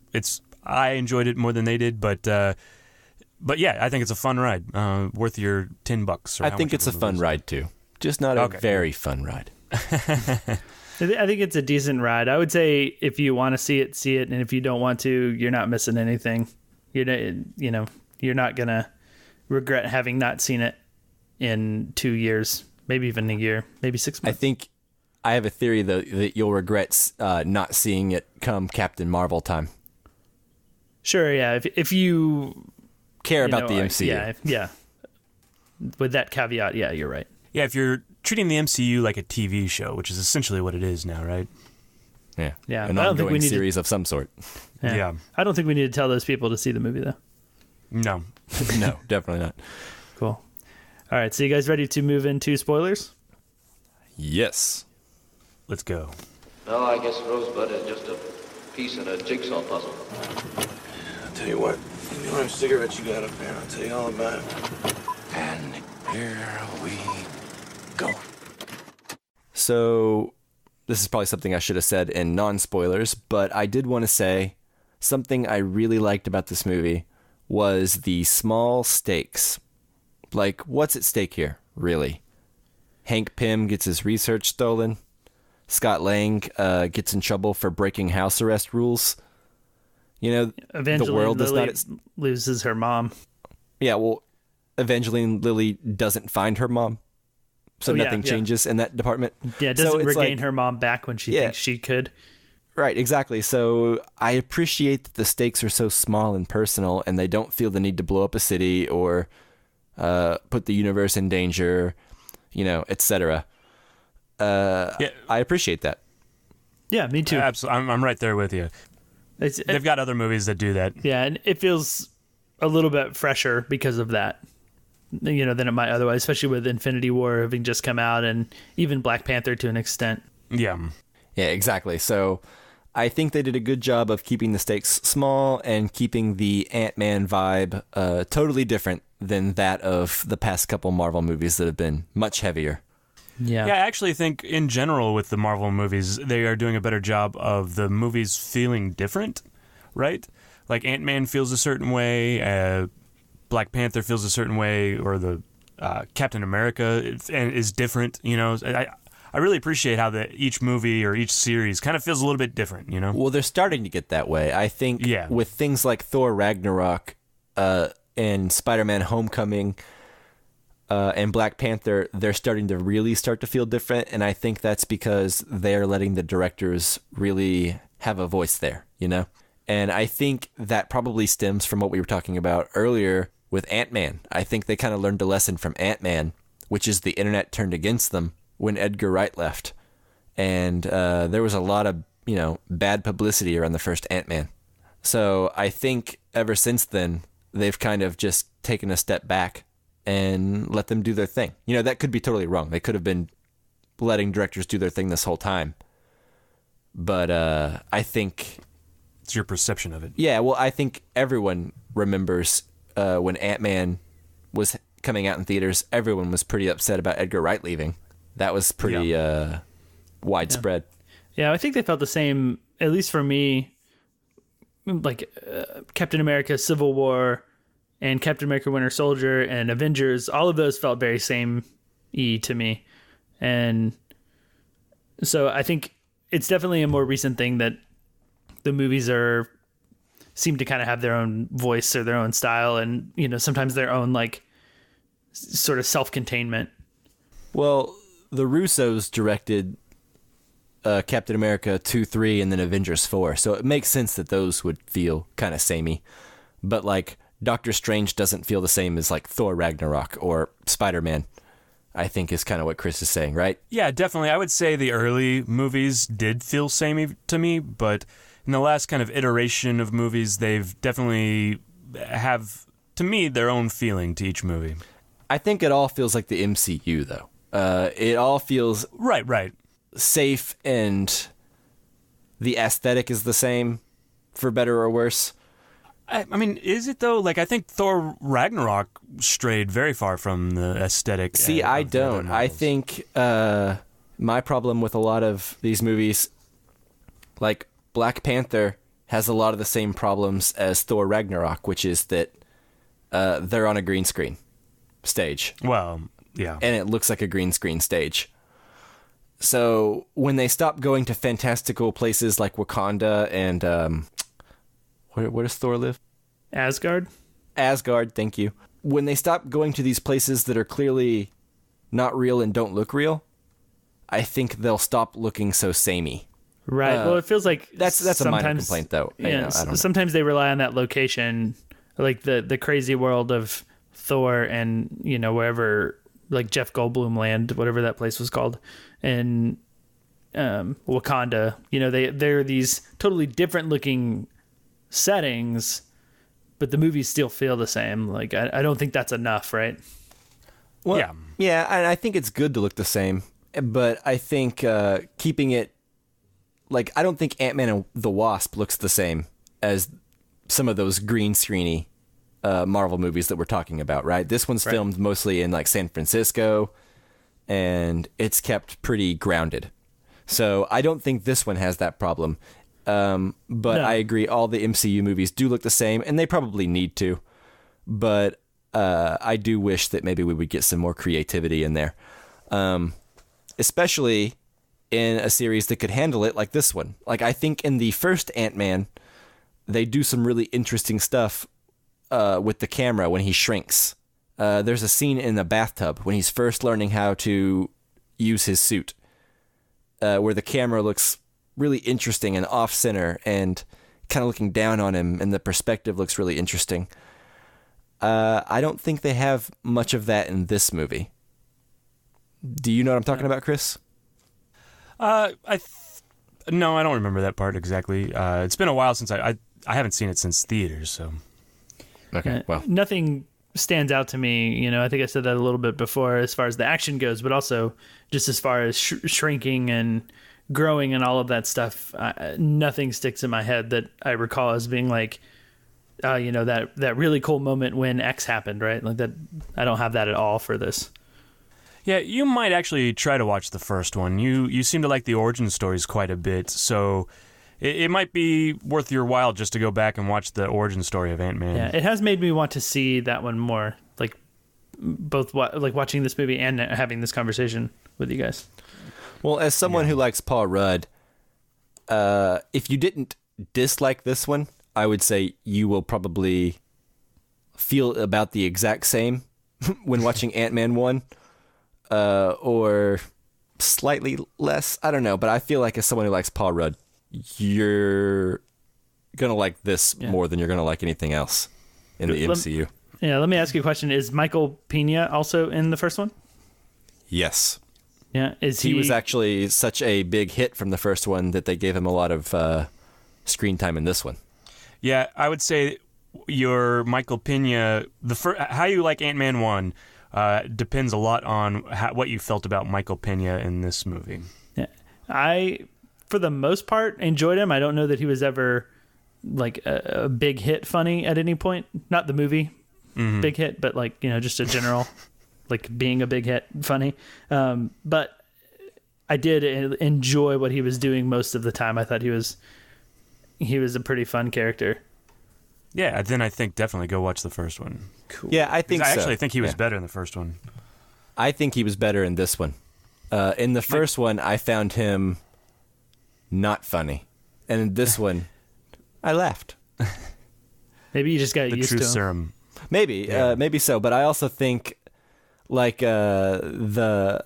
I enjoyed it more than they did, but yeah, I think it's a fun ride, worth your $10. I think it's a fun ride too, just not a very fun ride. I think it's a decent ride. I would say if you want to see it, and if you don't want to, you're not missing anything. You're not gonna regret having not seen it in 2 years, maybe even a year, maybe 6 months. I think I have a theory though that you'll regret not seeing it come Captain Marvel time. Sure, yeah. If you care about the MCU, yeah. With that caveat, yeah, you're right. Yeah, if you're treating the MCU like a TV show, which is essentially what it is now, right? Yeah. An ongoing series of some sort. Yeah. I don't think we need to tell those people to see the movie though. No, no, definitely not. Cool. All right, so you guys ready to move into spoilers? Yes. Let's go. No, I guess Rosebud is just a piece in a jigsaw puzzle. I'll tell you what. Give me one of them cigarettes you got up there. I'll tell you all about it. And here we go. So, this is probably something I should have said in non-spoilers, but I did want to say something I really liked about this movie was the small stakes. Like, what's at stake here, really? Hank Pym gets his research stolen. Scott Lang gets in trouble for breaking house arrest rules. You know, Evangeline the world Lilly does not... loses her mom. Yeah, well, Evangeline Lilly doesn't find her mom. So nothing changes in that department. Yeah, it doesn't regain her mom back when she thinks she could. Right, exactly. So I appreciate that the stakes are so small and personal, and they don't feel the need to blow up a city or put the universe in danger, etc. I appreciate that. Yeah, me too. Absolutely, I'm right there with you. They've got other movies that do that. Yeah, and it feels a little bit fresher because of that. Than it might otherwise, especially with Infinity War having just come out, and even Black Panther to an extent. Yeah, exactly. So I think they did a good job of keeping the stakes small and keeping the Ant-Man vibe totally different than that of the past couple Marvel movies that have been much heavier. Yeah, I actually think in general with the Marvel movies, they are doing a better job of the movies feeling different, right? Like Ant-Man feels a certain way, Black Panther feels a certain way, or the Captain America is different. I really appreciate how each movie or each series kind of feels a little bit different. Well, they're starting to get that way. I think with things like Thor Ragnarok and Spider-Man Homecoming and Black Panther, they're starting to really start to feel different, and I think that's because they're letting the directors really have a voice there. And I think that probably stems from what we were talking about earlier with Ant-Man. I think they kind of learned a lesson from Ant-Man, which is the internet turned against them when Edgar Wright left. And there was a lot of, bad publicity around the first Ant-Man. So I think ever since then, they've kind of just taken a step back and let them do their thing. That could be totally wrong. They could have been letting directors do their thing this whole time. But I think... It's your perception of it. Yeah, well, I think everyone remembers when Ant-Man was coming out in theaters, everyone was pretty upset about Edgar Wright leaving. That was pretty widespread. Yeah, I think they felt the same, at least for me, like Captain America Civil War and Captain America Winter Soldier and Avengers, all of those felt very same-y to me. And so I think it's definitely a more recent thing that the movies seem to kind of have their own voice or their own style, and sometimes their own like sort of self-containment. Well, the Russos directed Captain America 2, 3, and then Avengers 4, so it makes sense that those would feel kind of samey. But like Doctor Strange doesn't feel the same as like Thor Ragnarok or Spider-Man, I think is kind of what Chris is saying, right? Yeah, definitely. I would say the early movies did feel samey to me, but in the last kind of iteration of movies, they've definitely have, to me, their own feeling to each movie. I think it all feels like the MCU, though. It all feels right, safe, and the aesthetic is the same, for better or worse. I mean, is it though? Like, I think Thor Ragnarok strayed very far from the aesthetic. See, I don't. I think my problem with a lot of these movies, like Black Panther, has a lot of the same problems as Thor Ragnarok, which is that they're on a green screen stage. Well, yeah. And it looks like a green screen stage. So when they stop going to fantastical places like Wakanda and where does Thor live? Asgard, thank you. When they stop going to these places that are clearly not real and don't look real, I think they'll stop looking so samey. Right. Well, it feels like that's a minor complaint, though. Yeah. I don't know. Sometimes they rely on that location, like the crazy world of Thor, and wherever, like Jeff Goldblum land, whatever that place was called, and Wakanda. They're these totally different looking settings, but the movies still feel the same. Like I don't think that's enough, right? Well, yeah, and I think it's good to look the same, but I think keeping it like, I don't think Ant-Man and the Wasp looks the same as some of those green screeny Marvel movies that we're talking about, right? This one's filmed mostly in like San Francisco, and it's kept pretty grounded. So I don't think this one has that problem. But no. I agree, all the MCU movies do look the same, and they probably need to. But I do wish that maybe we would get some more creativity in there. Especially in a series that could handle it like this one. Like, I think in the first Ant-Man, they do some really interesting stuff with the camera when he shrinks. There's a scene in the bathtub when he's first learning how to use his suit, where the camera looks really interesting and off-center and kind of looking down on him, and the perspective looks really interesting. I don't think they have much of that in this movie. Do you know what I'm talking about, Chris? No, I don't remember that part exactly. It's been a while since I haven't seen it since theaters, so. Okay, well. Nothing stands out to me. You know, I think I said that a little bit before as far as the action goes, but also just as far as shrinking and growing and all of that stuff. Nothing sticks in my head that I recall as being like, that really cool moment when X happened, right? Like that. I don't have that at all for this. Yeah, you might actually try to watch the first one. You seem to like the origin stories quite a bit, so it might be worth your while just to go back and watch the origin story of Ant-Man. Yeah, it has made me want to see that one more, like both like watching this movie and having this conversation with you guys. Well, as someone who likes Paul Rudd, if you didn't dislike this one, I would say you will probably feel about the exact same when watching Ant-Man 1. Or slightly less. I don't know, but I feel like as someone who likes Paul Rudd, you're gonna like this more than you're gonna like anything else in the MCU. Let me ask you a question. Is Michael Pena also in the first one? Yes. Yeah. He was actually such a big hit from the first one that they gave him a lot of screen time in this one. Yeah, I would say your Michael Pena, how you like Ant-Man 1 depends a lot on what you felt about Michael Pena in this movie. Yeah, I, for the most part, enjoyed him. I don't know that he was ever like a big hit funny at any point. Not the movie, big hit, but like, just a general, like being a big hit funny. But I did enjoy what he was doing most of the time. I thought he was a pretty fun character. Yeah, then I think definitely go watch the first one. Cool. Yeah, I think so. I actually think he was better in the first one. I think he was better in this one. In the first one, I found him not funny. And in this one, I laughed. Maybe you just got used to him. The truth serum. Maybe, maybe so. But I also think, like, the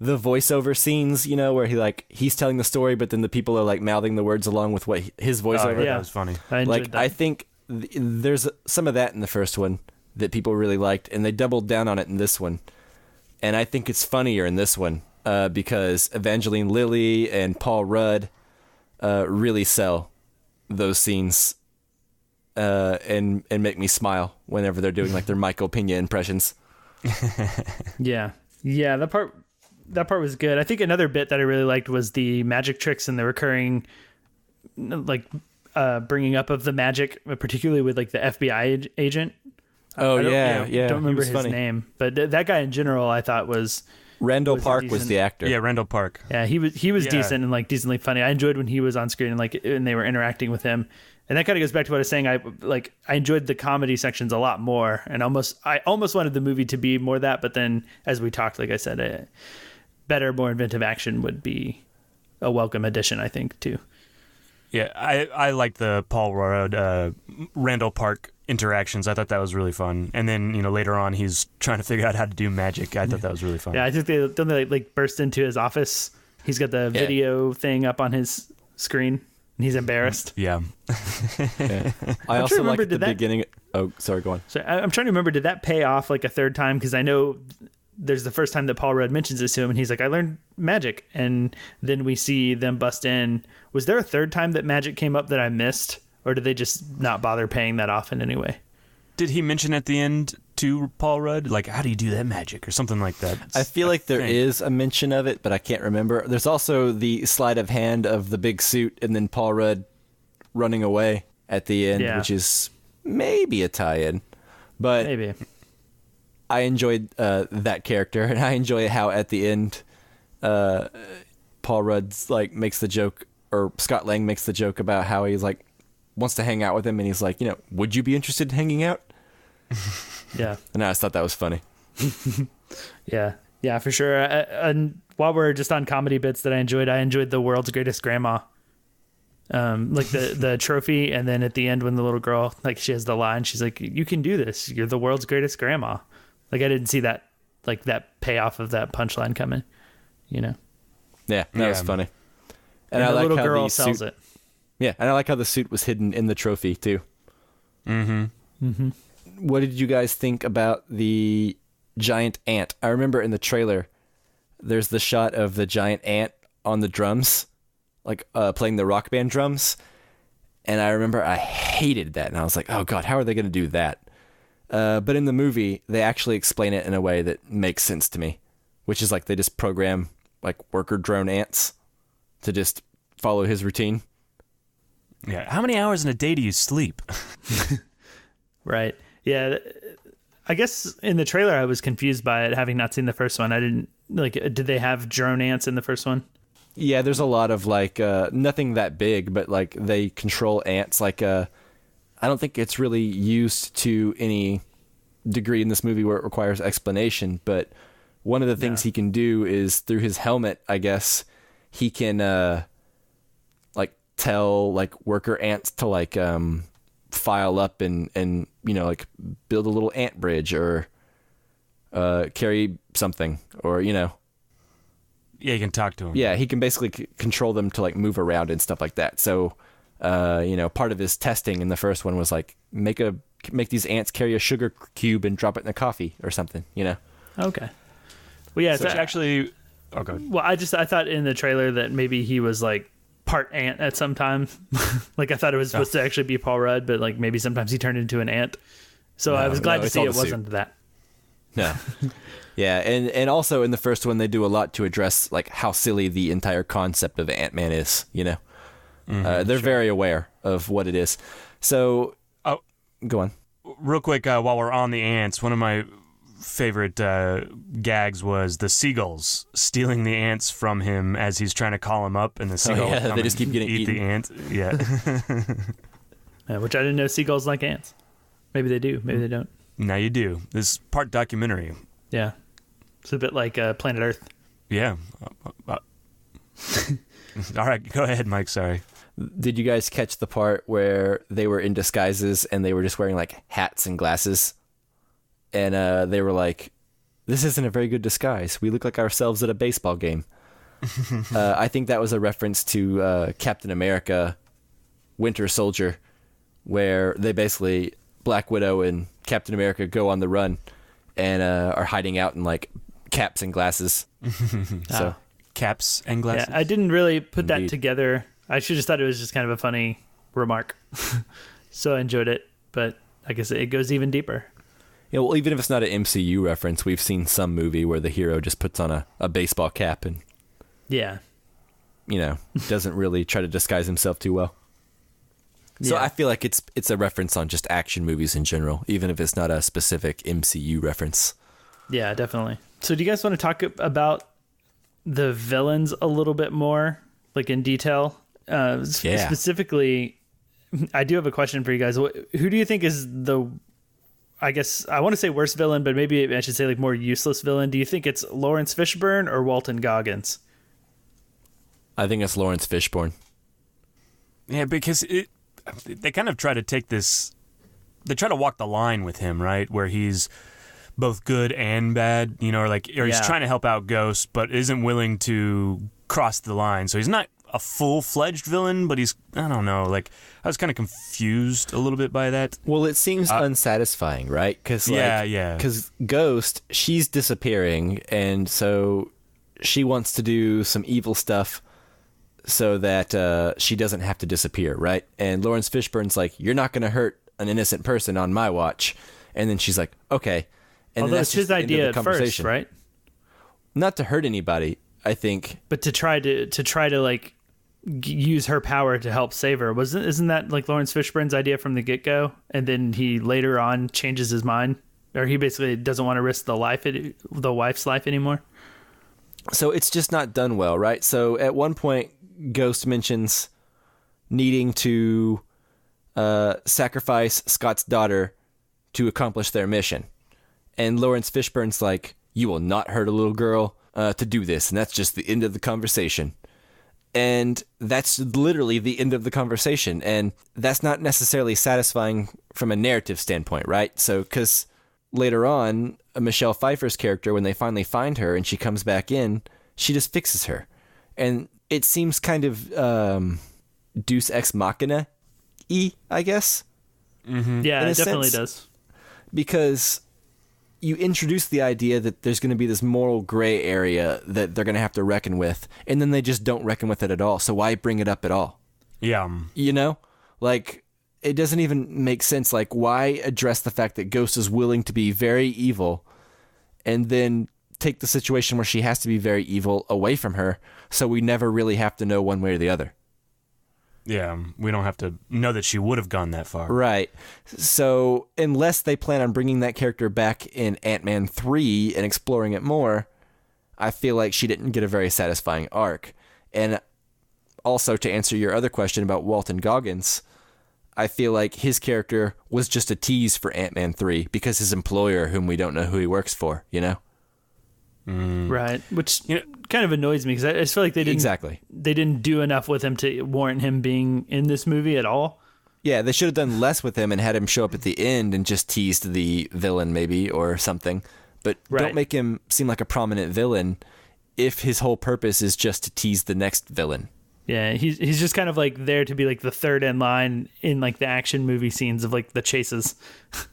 voiceover scenes, where he's telling the story, but then the people are like mouthing the words along with what his voiceover. That was funny. I think there's some of that in the first one that people really liked, and they doubled down on it in this one. And I think it's funnier in this one because Evangeline Lilly and Paul Rudd really sell those scenes and make me smile whenever they're doing like their Michael Pena impressions. Yeah, that part was good. I think another bit that I really liked was the magic tricks and the recurring, like, bringing up of the magic, particularly with like the FBI agent. Oh, yeah. Don't remember his name, but that guy in general, I thought was Randall Park was the actor. Yeah, Randall Park. Yeah, he was decent and like decently funny. I enjoyed when he was on screen and they were interacting with him. And that kind of goes back to what I was saying. I enjoyed the comedy sections a lot more, and I almost wanted the movie to be more that. But then, as we talked, like I said, better, more inventive action would be a welcome addition, I think, too. Yeah, I liked the Paul Rudd, Randall Park interactions. I thought that was really fun. And then, later on, he's trying to figure out how to do magic. I thought that was really fun. Yeah, I think they burst into his office. He's got the video thing up on his screen, and he's embarrassed. Yeah. I also liked the beginning. Oh, sorry, go on. So I'm trying to remember, did that pay off like a third time? Because I know there's the first time that Paul Rudd mentions this to him, and he's like, I learned magic. And then we see them bust in. Was there a third time that magic came up that I missed? Or did they just not bother paying that off in any way? Did he mention at the end to Paul Rudd? Like, how do you do that magic or something like that? I feel like there is a mention of it, but I can't remember. There's also the sleight of hand of the big suit and then Paul Rudd running away at the end, which is maybe a tie-in. But maybe. I enjoyed that character, and I enjoy how at the end Paul Rudd's like makes the joke, or Scott Lang makes the joke about how he's like wants to hang out with him, and he's like, would you be interested in hanging out? Yeah. And I just thought that was funny. Yeah, for sure. And while we're just on comedy bits that I enjoyed The World's Greatest Grandma. Like the trophy, and then at the end when the little girl, like, she has the line, she's like, you can do this, you're the world's greatest grandma. Like, I didn't see that, like, that payoff of that punchline coming, Yeah, that was funny. And I the like little how girl the sells suit, it. Yeah, and I like how the suit was hidden in the trophy too. What did you guys think about the giant ant? I remember in the trailer there's the shot of the giant ant on the drums, like playing the rock band drums, and I remember I hated that, and I was like, oh god, how are they going to do that? But in the movie they actually explain it in a way that makes sense to me, which is like they just program like worker drone ants to just follow his routine. Yeah. How many hours in a day do you sleep? Right. Yeah. I guess in the trailer I was confused by it, having not seen the first one. I didn't, like, did they have drone ants in the first one? Yeah, there's a lot of like nothing that big, but like they control ants. Like I don't think it's really used to any degree in this movie where it requires explanation, but one of the things he can do is through his helmet, I guess, he can like tell like worker ants to like file up and like build a little ant bridge or carry something, or Yeah, you can talk to him. Yeah, he can basically control them to like move around and stuff like that. So part of his testing in the first one was like make these ants carry a sugar cube and drop it in the coffee or something, Okay. Well, yeah, So actually, oh, go ahead. well, I thought in the trailer that maybe he was like part ant at some time. Like, I thought it was supposed to actually be Paul Rudd, but like maybe sometimes he turned into an ant. So I was glad to see it wasn't that. No. Yeah, and also in the first one they do a lot to address like how silly the entire concept of Ant-Man is, they're very aware of what it is. So, go on. Real quick, while we're on the ants, one of my favorite gags was the seagulls stealing the ants from him as he's trying to call him up, and the seagulls they just keep getting eat eaten. the ant. Yeah. Which I didn't know seagulls like ants. Maybe they do. Maybe they don't. Now you do. This is part documentary. Yeah. It's a bit like Planet Earth. Yeah. All right, go ahead, Mike. Sorry. Did you guys catch the part where they were in disguises and they were just wearing like hats and glasses? And they were like, this isn't a very good disguise. We look like ourselves at a baseball game. I think that was a reference to Captain America, Winter Soldier, where they basically, Black Widow and Captain America go on the run and are hiding out in like caps and glasses. So Caps and glasses. Yeah, I didn't really put Indeed. that together. I should just thought it was just kind of a funny remark. So I enjoyed it, but I guess it goes even deeper. Well, even if it's not an MCU reference, we've seen some movie where the hero just puts on a baseball cap and, Yeah. doesn't really try to disguise himself too well. So Yeah. I feel like it's a reference on just action movies in general, even if it's not a specific MCU reference. Yeah, definitely. So do you guys want to talk about the villains a little bit more, like in detail? Specifically, I do have a question for you guys. Who do you think is the, I guess I want to say worst villain, but maybe I should say like more useless villain? Do you think it's Lawrence Fishburne or Walton Goggins? I think it's Lawrence Fishburne. Yeah, because they kind of try to take this, they try to walk the line with him, right? Where he's both good and bad, or he's trying to help out Ghost, but isn't willing to cross the line. So he's not a full-fledged villain, but he's, I don't know, I was kind of confused a little bit by that. Well, it seems unsatisfying, right? Because because Ghost, she's disappearing, and so she wants to do some evil stuff so that she doesn't have to disappear, right? And Lawrence Fishburne's like, you're not going to hurt an innocent person on my watch. And then she's like, okay. And Although then it's that's his just the end of idea the at first, conversation. right? Not to hurt anybody, I think. But to try to like use her power to help save her. Isn't that like Lawrence Fishburne's idea from the get-go? And then he later on changes his mind, or he basically doesn't want to risk the wife's life anymore. So it's just not done well, right? So at one point, Ghost mentions needing to sacrifice Scott's daughter to accomplish their mission. And Lawrence Fishburne's like, you will not hurt a little girl to do this. And that's just the end of the conversation. And that's literally the end of the conversation. And that's not necessarily satisfying from a narrative standpoint, right? So, because later on, Michelle Pfeiffer's character, when they finally find her and she comes back in, she just fixes her. And it seems kind of Deus Ex Machina-y, I guess. Mm-hmm. Yeah, it definitely does. Because you introduce the idea that there's going to be this moral gray area that they're going to have to reckon with, and then they just don't reckon with it at all. So why bring it up at all? Yeah. You know? Like, it doesn't even make sense. Like, why address the fact that Ghost is willing to be very evil and then take the situation where she has to be very evil away from her, so we never really have to know one way or the other? Yeah, we don't have to know that she would have gone that far. Right. So unless they plan on bringing that character back in Ant-Man 3 and exploring it more, I feel like she didn't get a very satisfying arc. And also, to answer your other question about Walton Goggins, I feel like his character was just a tease for Ant-Man 3 because his employer, whom we don't know who he works for, you know? Right, which kind of annoys me because I just feel like they didn't do enough with him to warrant him being in this movie at all. Yeah, they should have done less with him and had him show up at the end and just teased the villain maybe or something. But don't make him seem like a prominent villain if his whole purpose is just to tease the next villain. Yeah, he's just kind of like there to be like the third in line in like the action movie scenes of like the chases.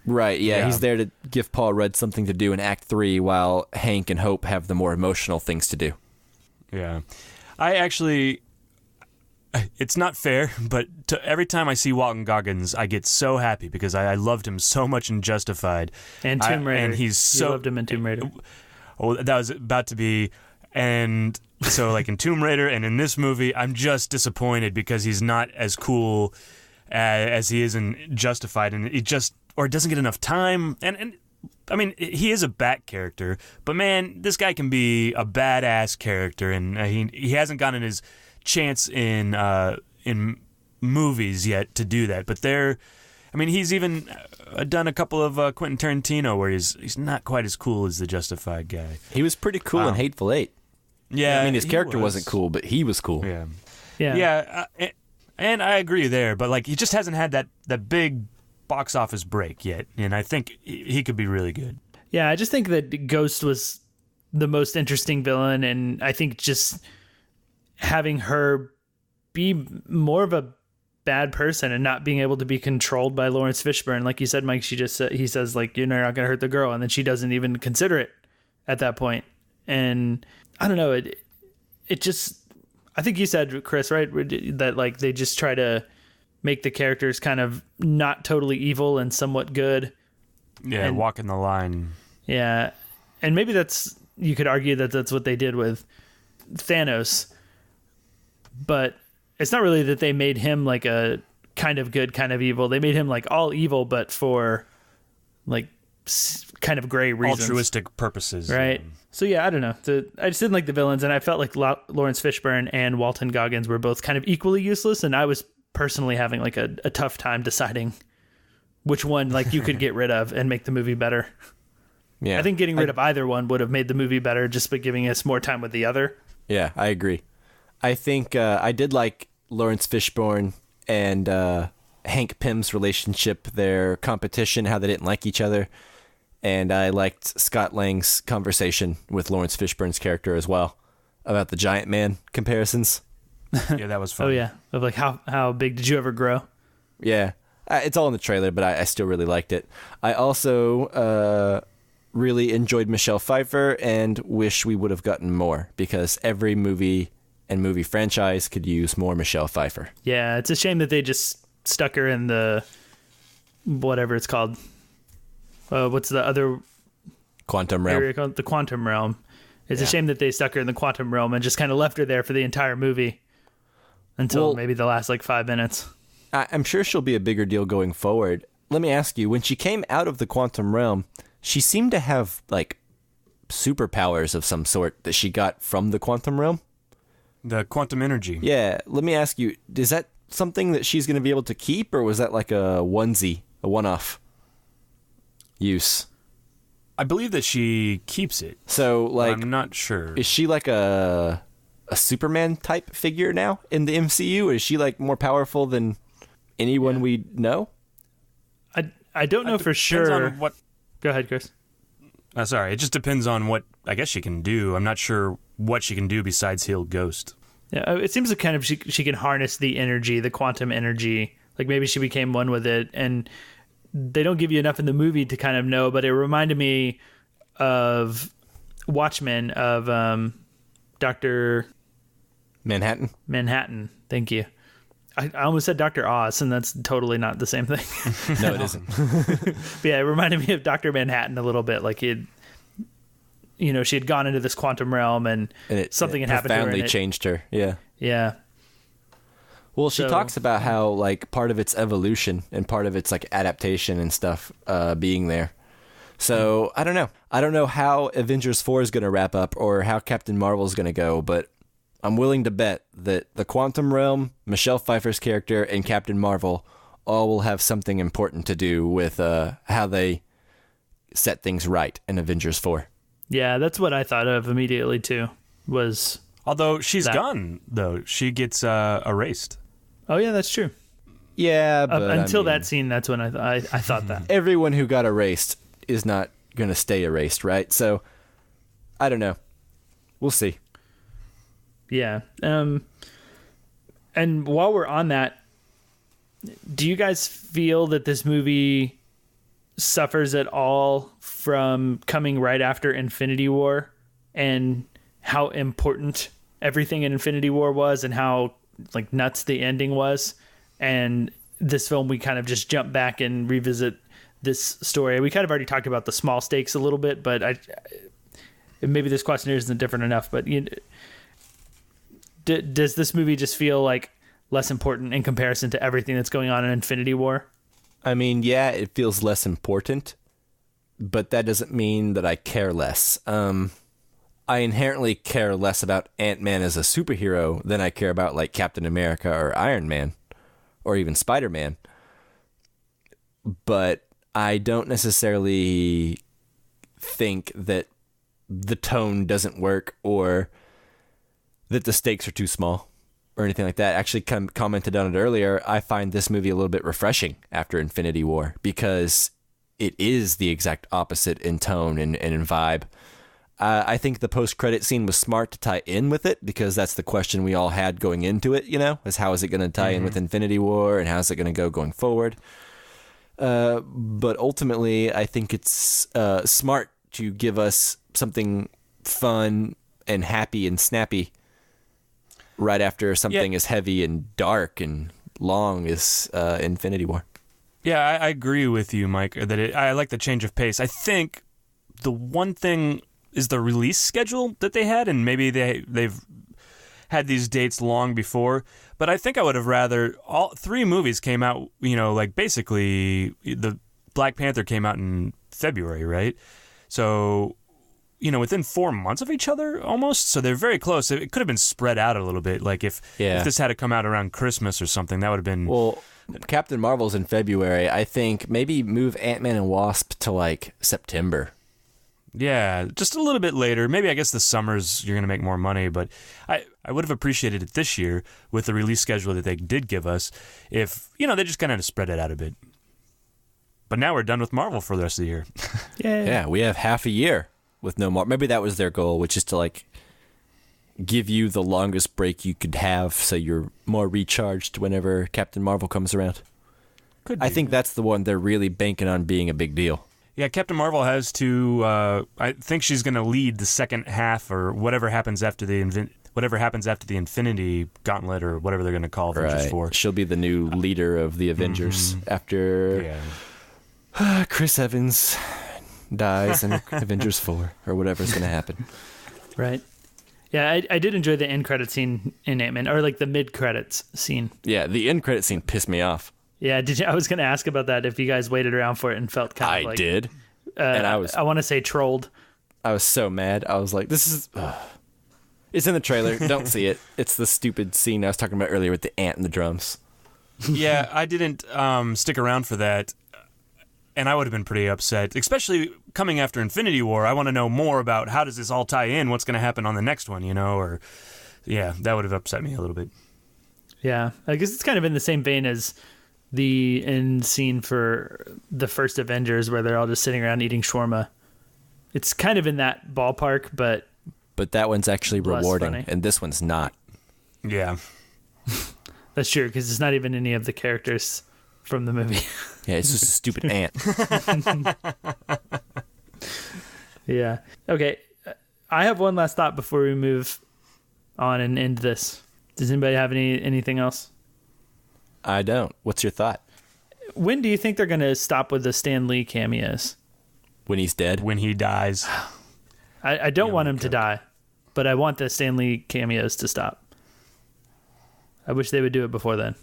Right, yeah, he's there to give Paul Rudd something to do in Act 3 while Hank and Hope have the more emotional things to do. Yeah. It's not fair, but every time I see Walton Goggins, I get so happy because I loved him so much in Justified. And Tomb Raider. And he's so... You loved him in Tomb Raider. Oh, that was about to be... And so, like in Tomb Raider and in this movie, I'm just disappointed because he's not as cool as he is in Justified, and it doesn't get enough time. And I mean, he is a Bat character, but man, this guy can be a badass character, and he hasn't gotten his chance in movies yet to do that. But he's even done a couple of Quentin Tarantino where he's not quite as cool as the Justified guy. He was pretty cool in Hateful Eight. Yeah, I mean, his character wasn't cool, but he was cool. Yeah. And I agree there, but like he just hasn't had that big box office break yet, and I think he could be really good. Yeah, I just think that Ghost was the most interesting villain, and I think just having her be more of a bad person and not being able to be controlled by Lawrence Fishburne, like you said, Mike, he says like, you're not gonna hurt the girl, and then she doesn't even consider it at that point. And I don't know, it just, I think you said, Chris, right, that like they just try to make the characters kind of not totally evil and somewhat good. Yeah, and walking the line. Yeah, and maybe you could argue that that's what they did with Thanos, but it's not really that they made him like a kind of good, kind of evil. They made him like all evil, but for like kind of gray reasons. Altruistic purposes. Right. Yeah. So yeah, I don't know. I just didn't like the villains, and I felt like Lawrence Fishburne and Walton Goggins were both kind of equally useless, and I was personally having like a tough time deciding which one like you could get rid of and make the movie better. Yeah. I think getting rid of either one would have made the movie better just by giving us more time with the other. Yeah, I agree. I think I did like Lawrence Fishburne and Hank Pym's relationship, their competition, how they didn't like each other. And I liked Scott Lang's conversation with Lawrence Fishburne's character as well about the Giant Man comparisons. Yeah, that was fun. Oh, yeah. Of like, how big did you ever grow? Yeah. It's all in the trailer, but I still really liked it. I also really enjoyed Michelle Pfeiffer and wish we would have gotten more because every movie and movie franchise could use more Michelle Pfeiffer. Yeah, it's a shame that they just stuck her in the whatever it's called. what's the other Quantum realm. area called? The quantum realm. It's Yeah. a shame that they stuck her in the quantum realm and just kind of left her there for the entire movie until maybe the last 5 minutes. I'm sure she'll be a bigger deal going forward. Let me ask you, when she came out of the quantum realm, she seemed to have superpowers of some sort that she got from the quantum realm. The quantum energy. Yeah, let me ask you, is that something that she's going to be able to keep, or was that like a onesie, a one-off use? I believe that she keeps it. So, I'm not sure. Is she like a Superman type figure now in the MCU? Is she more powerful than anyone we know? I don't know for Depends sure. on what. Go ahead, Chris. Sorry, it just depends on what I guess she can do. I'm not sure what she can do besides heal Ghost. Yeah, it seems like kind of she can harness the energy, the quantum energy. Maybe she became one with it, and they don't give you enough in the movie to kind of know. But it reminded me of Watchmen of Dr. Manhattan. Thank you. I almost said Dr. Oz, and that's totally not the same thing. No, it isn't. But yeah, it reminded me of Dr. Manhattan a little bit. She had gone into this quantum realm, and something had happened to her. Profoundly changed her. Yeah. Yeah. Well, she talks about how part of its evolution and part of its adaptation and stuff being there. So I don't know. I don't know how Avengers 4 is going to wrap up or how Captain Marvel is going to go, but I'm willing to bet that the quantum realm, Michelle Pfeiffer's character, and Captain Marvel all will have something important to do with how they set things right in Avengers 4. Yeah, that's what I thought of immediately too. Although she's gone, though she gets erased. Oh yeah, that's true. Yeah, but until that scene, that's when I thought that. Everyone who got erased is not going to stay erased, right? So I don't know. We'll see. Yeah. And while we're on that, do you guys feel that this movie suffers at all from coming right after Infinity War and how important everything in Infinity War was and how nuts the ending was? And this film, we kind of just jump back and revisit this story. We kind of already talked about the small stakes a little bit, but maybe this question isn't different enough, but does this movie just feel less important in comparison to everything that's going on in Infinity War? I mean, yeah, it feels less important, but that doesn't mean that I care less. I inherently care less about Ant-Man as a superhero than I care about Captain America or Iron Man or even Spider-Man. But I don't necessarily think that the tone doesn't work or that the stakes are too small or anything like that. Actually, commented on it earlier. I find this movie a little bit refreshing after Infinity War because it is the exact opposite in tone and in vibe. I think the post-credit scene was smart to tie in with it because that's the question we all had going into it, is how is it going to tie in with Infinity War and how is it going to go going forward? But ultimately, I think it's smart to give us something fun and happy and snappy right after something as heavy and dark and long as Infinity War. Yeah, I agree with you, Mike, that I like the change of pace. I think the one thing is the release schedule that they had, and maybe they've had these dates long before, but I think I would have rather all three movies came out, basically the Black Panther came out in February, right? So, within 4 months of each other almost. So they're very close. It could have been spread out a little bit. If this had to come out around Christmas or something, that would have been... Well, Captain Marvel's in February. I think maybe move Ant-Man and Wasp to September. Yeah, just a little bit later. Maybe I guess the summers you're going to make more money, but I would have appreciated it this year with the release schedule that they did give us if, they just kind of spread it out a bit. But now we're done with Marvel for the rest of the year. Yeah, we have half a year with no more. Maybe that was their goal, which is to give you the longest break you could have so you're more recharged whenever Captain Marvel comes around. Could be. I think that's the one they're really banking on being a big deal. Yeah, Captain Marvel has to. I think she's going to lead the second half, or whatever happens after the Infinity Gauntlet, or whatever they're going to call Avengers 4. She'll be the new leader of the Avengers after Chris Evans dies in Avengers 4 or whatever's going to happen. Right. Yeah, I did enjoy the end credit scene in Ant-Man, or like the mid credits scene. Yeah, the end credit scene pissed me off. Yeah, did you? I was going to ask about that. If you guys waited around for it and felt kind of like I did, and I want to say trolled. I was so mad. I was like, "This is." It's in the trailer. Don't see it. It's the stupid scene I was talking about earlier with the ant and the drums. Yeah, I didn't stick around for that, and I would have been pretty upset, especially coming after Infinity War. I want to know more about how does this all tie in, what's going to happen on the next one, or yeah, that would have upset me a little bit. Yeah, I guess it's kind of in the same vein as the end scene for the first Avengers where they're all just sitting around eating shawarma. It's kind of in that ballpark, but that one's actually rewarding, funny. and this one's not. Yeah. That's true, because it's not even any of the characters from the movie. Yeah, it's just a stupid ant. Yeah. Okay, I have one last thought before we move on and end this. Does anybody have anything else? I don't. What's your thought? When do you think they're going to stop with the Stan Lee cameos? When he's dead? When he dies. I don't want him to die, but I want the Stan Lee cameos to stop. I wish they would do it before then.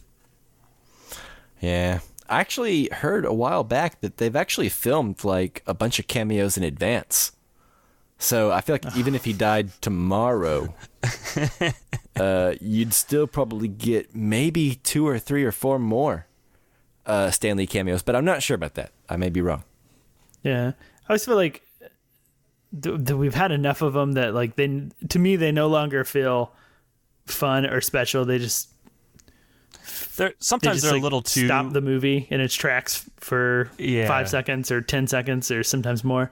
Yeah. I actually heard a while back that they've actually filmed like a bunch of cameos in advance. So I feel like even if he died tomorrow, you'd still probably get maybe 2 or 3 or 4 more Stan Lee cameos, but I'm not sure about that. I may be wrong. Yeah. I always feel like we've had enough of them that like to me they no longer feel fun or special. They just sometimes they're a little too stop the movie in its tracks for 5 seconds or 10 seconds or sometimes more.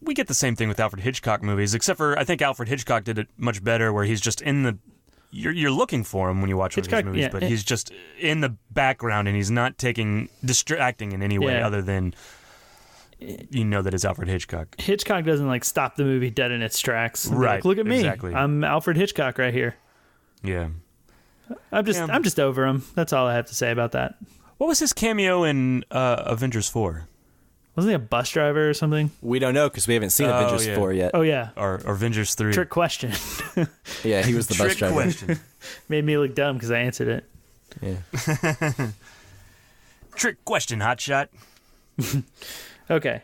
We get the same thing with Alfred Hitchcock movies, except for I think Alfred Hitchcock did it much better, where he's just in the. You're looking for him when you watch one of his movies, but he's just in the background and he's not distracting in any way other than that it's Alfred Hitchcock. Hitchcock doesn't like stop the movie dead in its tracks. Right. Like, look at me. Exactly. I'm Alfred Hitchcock right here. Yeah. I'm just over him. That's all I have to say about that. What was his cameo in Avengers 4? Wasn't he a bus driver or something? We don't know because we haven't seen Avengers 4 yet. Oh, yeah. Or Avengers 3. Trick question. Yeah, he was the bus driver. Question. Made me look dumb because I answered it. Yeah. Trick question, hotshot. Okay.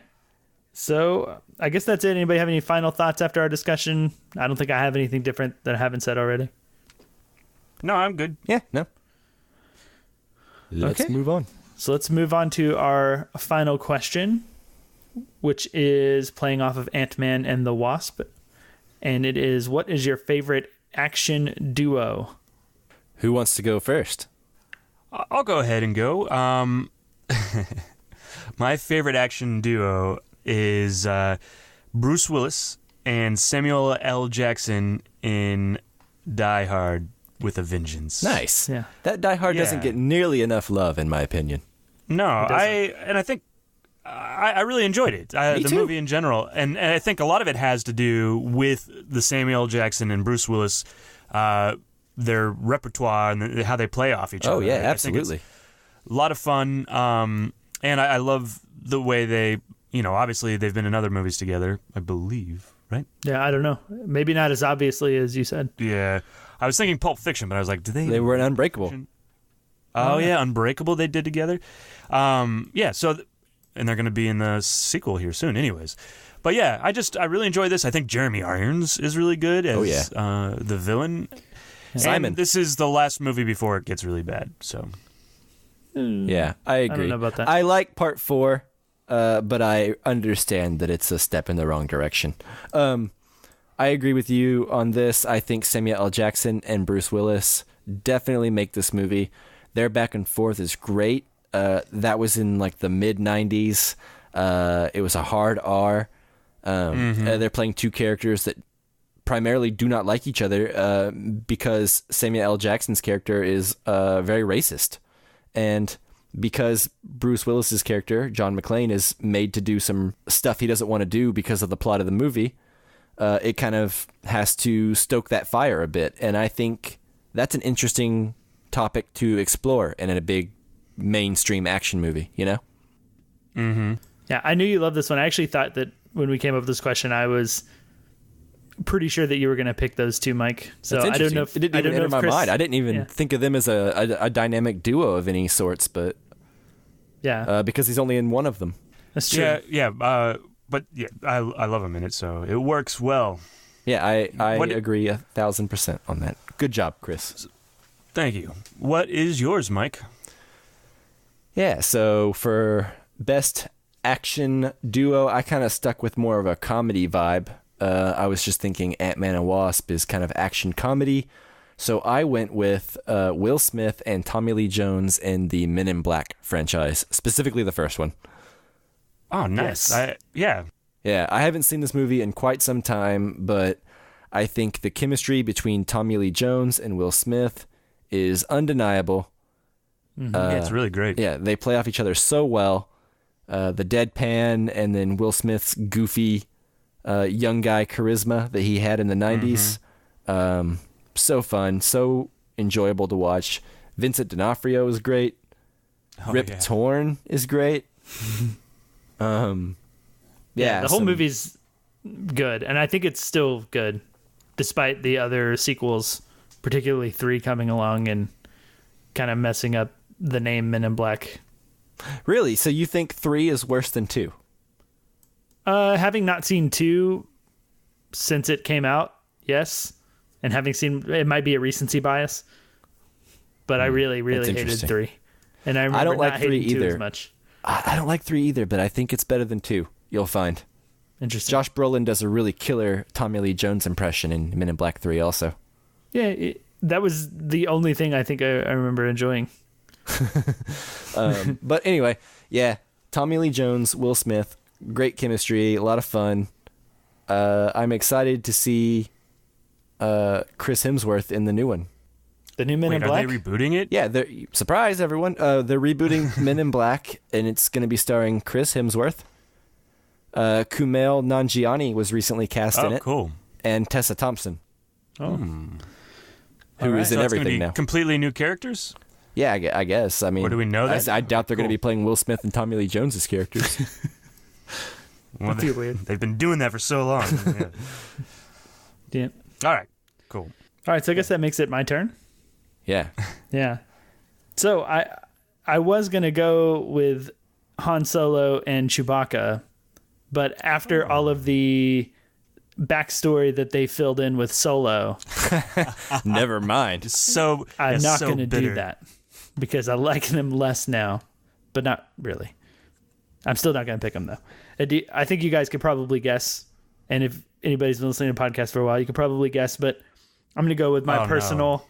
So I guess that's it. Anybody have any final thoughts after our discussion? I don't think I have anything different that I haven't said already. No, I'm good. Yeah, no. Let's move on. So let's move on to our final question, which is playing off of Ant-Man and the Wasp. And it is, what is your favorite action duo? Who wants to go first? I'll go ahead and go. My favorite action duo is Bruce Willis and Samuel L. Jackson in Die Hard with a Vengeance. Nice. Yeah. That Die Hard doesn't get nearly enough love, in my opinion. No, I think I really enjoyed it. The movie in general, and I think a lot of it has to do with the Samuel L. Jackson and Bruce Willis, their repertoire and how they play off each other. Oh yeah, absolutely. A lot of fun, and I love the way they, obviously they've been in other movies together, I believe, right? Yeah, I don't know. Maybe not as obviously as you said. Yeah, I was thinking Pulp Fiction, but I was like, They were in Unbreakable. Oh yeah, Unbreakable they did together. Yeah, so and they're going to be in the sequel here soon anyways. But yeah, I really enjoy this. I think Jeremy Irons is really good as the villain. Simon. And this is the last movie before it gets really bad, so. Yeah, I agree. I don't know about that. I like part 4, but I understand that it's a step in the wrong direction. I agree with you on this. I think Samuel L. Jackson and Bruce Willis definitely make this movie. Their back and forth is great. That was in like the mid-90s. It was a hard R. They're playing two characters that primarily do not like each other because Samuel L. Jackson's character is very racist. And because Bruce Willis's character, John McClane, is made to do some stuff he doesn't want to do because of the plot of the movie, it kind of has to stoke that fire a bit. And I think that's an interesting topic to explore in a big mainstream action movie, Mm-hmm. Yeah, I knew you loved this one. I actually thought that when we came up with this question, I was pretty sure that you were going to pick those two, Mike. So I don't know if it didn't even enter my mind. I didn't even think of them as a dynamic duo of any sorts, but because he's only in one of them. That's true. Yeah. But yeah, I love him in it, so it works well. Yeah, I agree 1,000% on that. Good job, Chris. Thank you. What is yours, Mike? Yeah, so for best action duo, I kind of stuck with more of a comedy vibe. I was just thinking Ant-Man and Wasp is kind of action comedy. So I went with Will Smith and Tommy Lee Jones in the Men in Black franchise, specifically the first one. Oh, nice. Yes. Yeah, I haven't seen this movie in quite some time, but I think the chemistry between Tommy Lee Jones and Will Smith is undeniable. Mm-hmm. Yeah, it's really great. Yeah, they play off each other so well. The deadpan and then Will Smith's goofy young guy charisma that he had in the 90s. So fun, so enjoyable to watch. Vincent D'Onofrio is great. Rip Torn is great. The whole movie's good, and I think it's still good, despite the other sequels, particularly 3 coming along and kind of messing up the name Men in Black. Really? So you think 3 is worse than 2? Having not seen 2 since it came out, yes. And having seen, it might be a recency bias, but I really hated 3. And I remember don't like not 3 hating 2 either. as much. I don't like 3 either, but I think it's better than 2. You'll find. Interesting. Josh Brolin does a really killer Tommy Lee Jones impression in Men in Black 3 also. Yeah, that was the only thing I think I remember enjoying. But anyway, yeah, Tommy Lee Jones, Will Smith, great chemistry, a lot of fun. I'm excited to see Chris Hemsworth in the new one. The new Men in Black? Are they rebooting it? Yeah, surprise everyone. They're rebooting Men in Black, and it's going to be starring Chris Hemsworth. Kumail Nanjiani was recently cast in it. Oh, cool. And Tessa Thompson. Oh. Who is in everything now. Completely new characters? Yeah, I guess. I mean, Or do we know that? I doubt they're going to be playing Will Smith and Tommy Lee Jones' characters. Well, That'd be weird. They've been doing that for so long. Yeah. All right, cool. All right, so I guess that makes it my turn. Yeah. Yeah. So I was going to go with Han Solo and Chewbacca, but after all of the backstory that they filled in with Solo, Never mind. I'm not going to do that because I like them less now, but not really. I'm still not going to pick them, though. I think you guys could probably guess, and if anybody's been listening to podcasts for a while, you could probably guess, but I'm going to go with my personal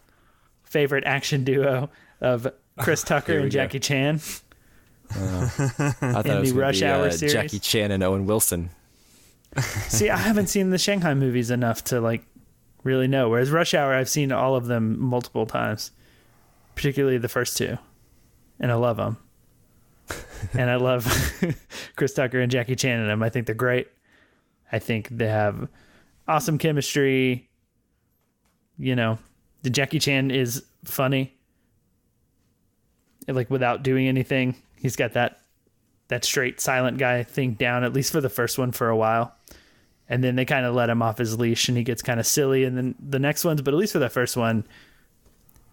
favorite action duo of Chris Tucker and Jackie Chan. I thought in it was the Rush Hour series. Jackie Chan and Owen Wilson. See, I haven't seen the Shanghai movies enough to really know. Whereas Rush Hour, I've seen all of them multiple times, particularly the first 2, and I love them. And I love Chris Tucker and Jackie Chan in them. I think they're great. I think they have awesome chemistry. The Jackie Chan is funny, without doing anything. He's got that straight silent guy thing down, at least for the first one, for a while. And then they kind of let him off his leash and he gets kind of silly. And then the next ones, but at least for the first one,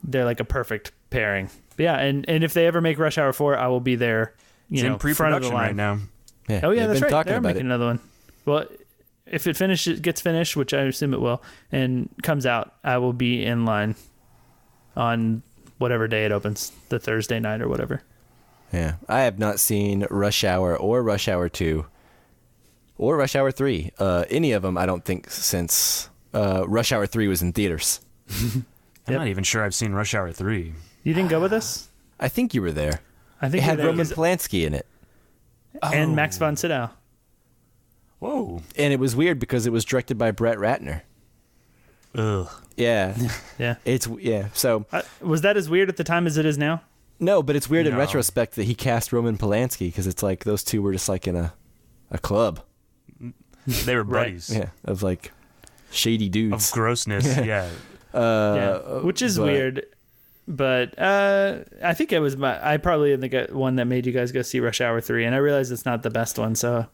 they're like a perfect pairing. But yeah, and if they ever make Rush Hour 4, I will be there, It's in front of the pre-production line right now. Yeah, Oh yeah, that's been right. talking They're about making another one. Well, if it gets finished, which I assume it will, and comes out, I will be in line on whatever day it opens, the Thursday night or whatever. Yeah, I have not seen Rush Hour or Rush Hour 2 or Rush Hour 3. Any of them, I don't think, since Rush Hour 3 was in theaters. I'm not even sure I've seen Rush Hour 3. You didn't go with us? I think you were there. I think It had you were Roman there Polanski in it. and Max von Sydow. Whoa. And it was weird because it was directed by Brett Ratner. Ugh. Yeah. Yeah. So Was that as weird at the time as it is now? no, but it's weird in No. retrospect that he cast Roman Polanski because it's like those two were just in a club. They were buddies. Yeah, of shady dudes. Of grossness, yeah. Yeah. Which is but- weird. but I think it was I probably am the one that made you guys go see Rush Hour 3, and I realize it's not the best one, so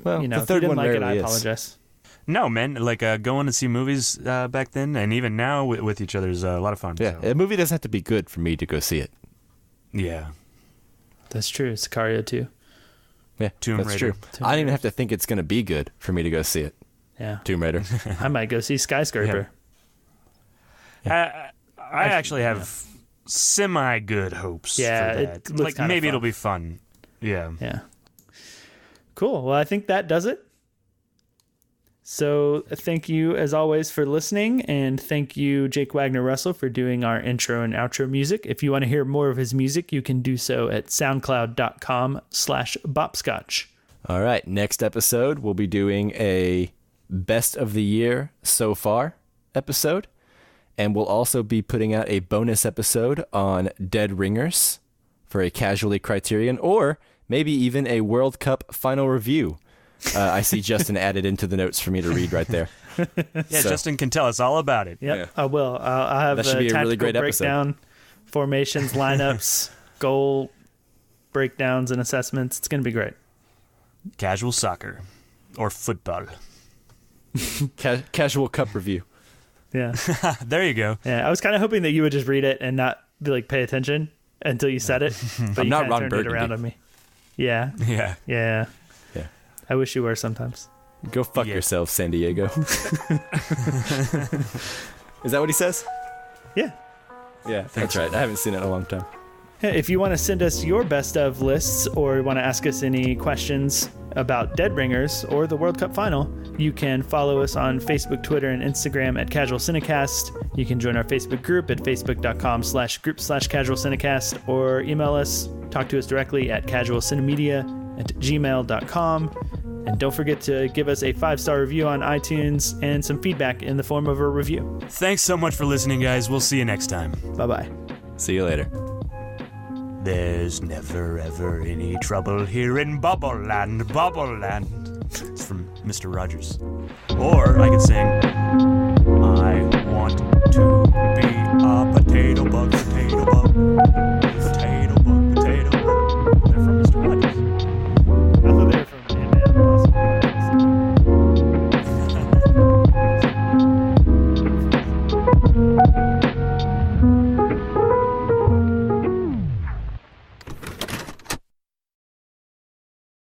Well, you know, the if you third didn't one like it, rarely I is. apologize. No, man, like going to see movies back then and even now with each other is a lot of fun. Yeah, so. a movie doesn't have to be good for me to go see it. Yeah. That's true. Sicario 2. Yeah, Tomb that's Raider. true. I don't even have to think it's going to be good for me to go see it. Yeah. Tomb Raider. I might go see Skyscraper. I actually have semi-good hopes Yeah, for it that. looks Like, kinda maybe fun. it'll be fun. Yeah. Yeah. Cool. Well, I think that does it. So thank you, as always, for listening, and thank you, Jake Wagner-Russell, for doing our intro and outro music. If you want to hear more of his music, you can do so at soundcloud.com/bopscotch. All right, next episode, we'll be doing a best of the year so far episode, and we'll also be putting out a bonus episode on Dead Ringers for a casualty criterion, or maybe even a World Cup final review. I see Justin added into the notes for me to read right there. Yeah, so, Justin can tell us all about it. Yep, Yeah. I will. I'll have That should be a really tactical great episode. breakdown, formations, lineups, goal breakdowns, and assessments. It's going to be great. Casual soccer or football. Casual cup review. Yeah. There you go. Yeah, I was kind of hoping that you would just read it and not be like pay attention until you said it, but I'm you not kind of Ron turned Burgundy. it around on me. Yeah. Yeah. Yeah. Yeah. I wish you were sometimes. Go fuck yourself, San Diego. Is that what he says? Yeah. Yeah, that's right. I haven't seen it in a long time. Hey, if you want to send us your best of lists or want to ask us any questions about Dead Ringers or the World Cup final, you can follow us on Facebook, Twitter, and Instagram at Casual Cinecast. You can join our Facebook group at facebook.com/group/casualcinecast or email us, talk to us directly at casualcinemedia@gmail.com. And don't forget to give us a 5-star review on iTunes and some feedback in the form of a review. Thanks so much for listening, guys. We'll see you next time. Bye-bye. See you later. There's never ever any trouble here in Bubble Land. It's from Mr. Rogers. Or I could sing, I want to be a potato bug.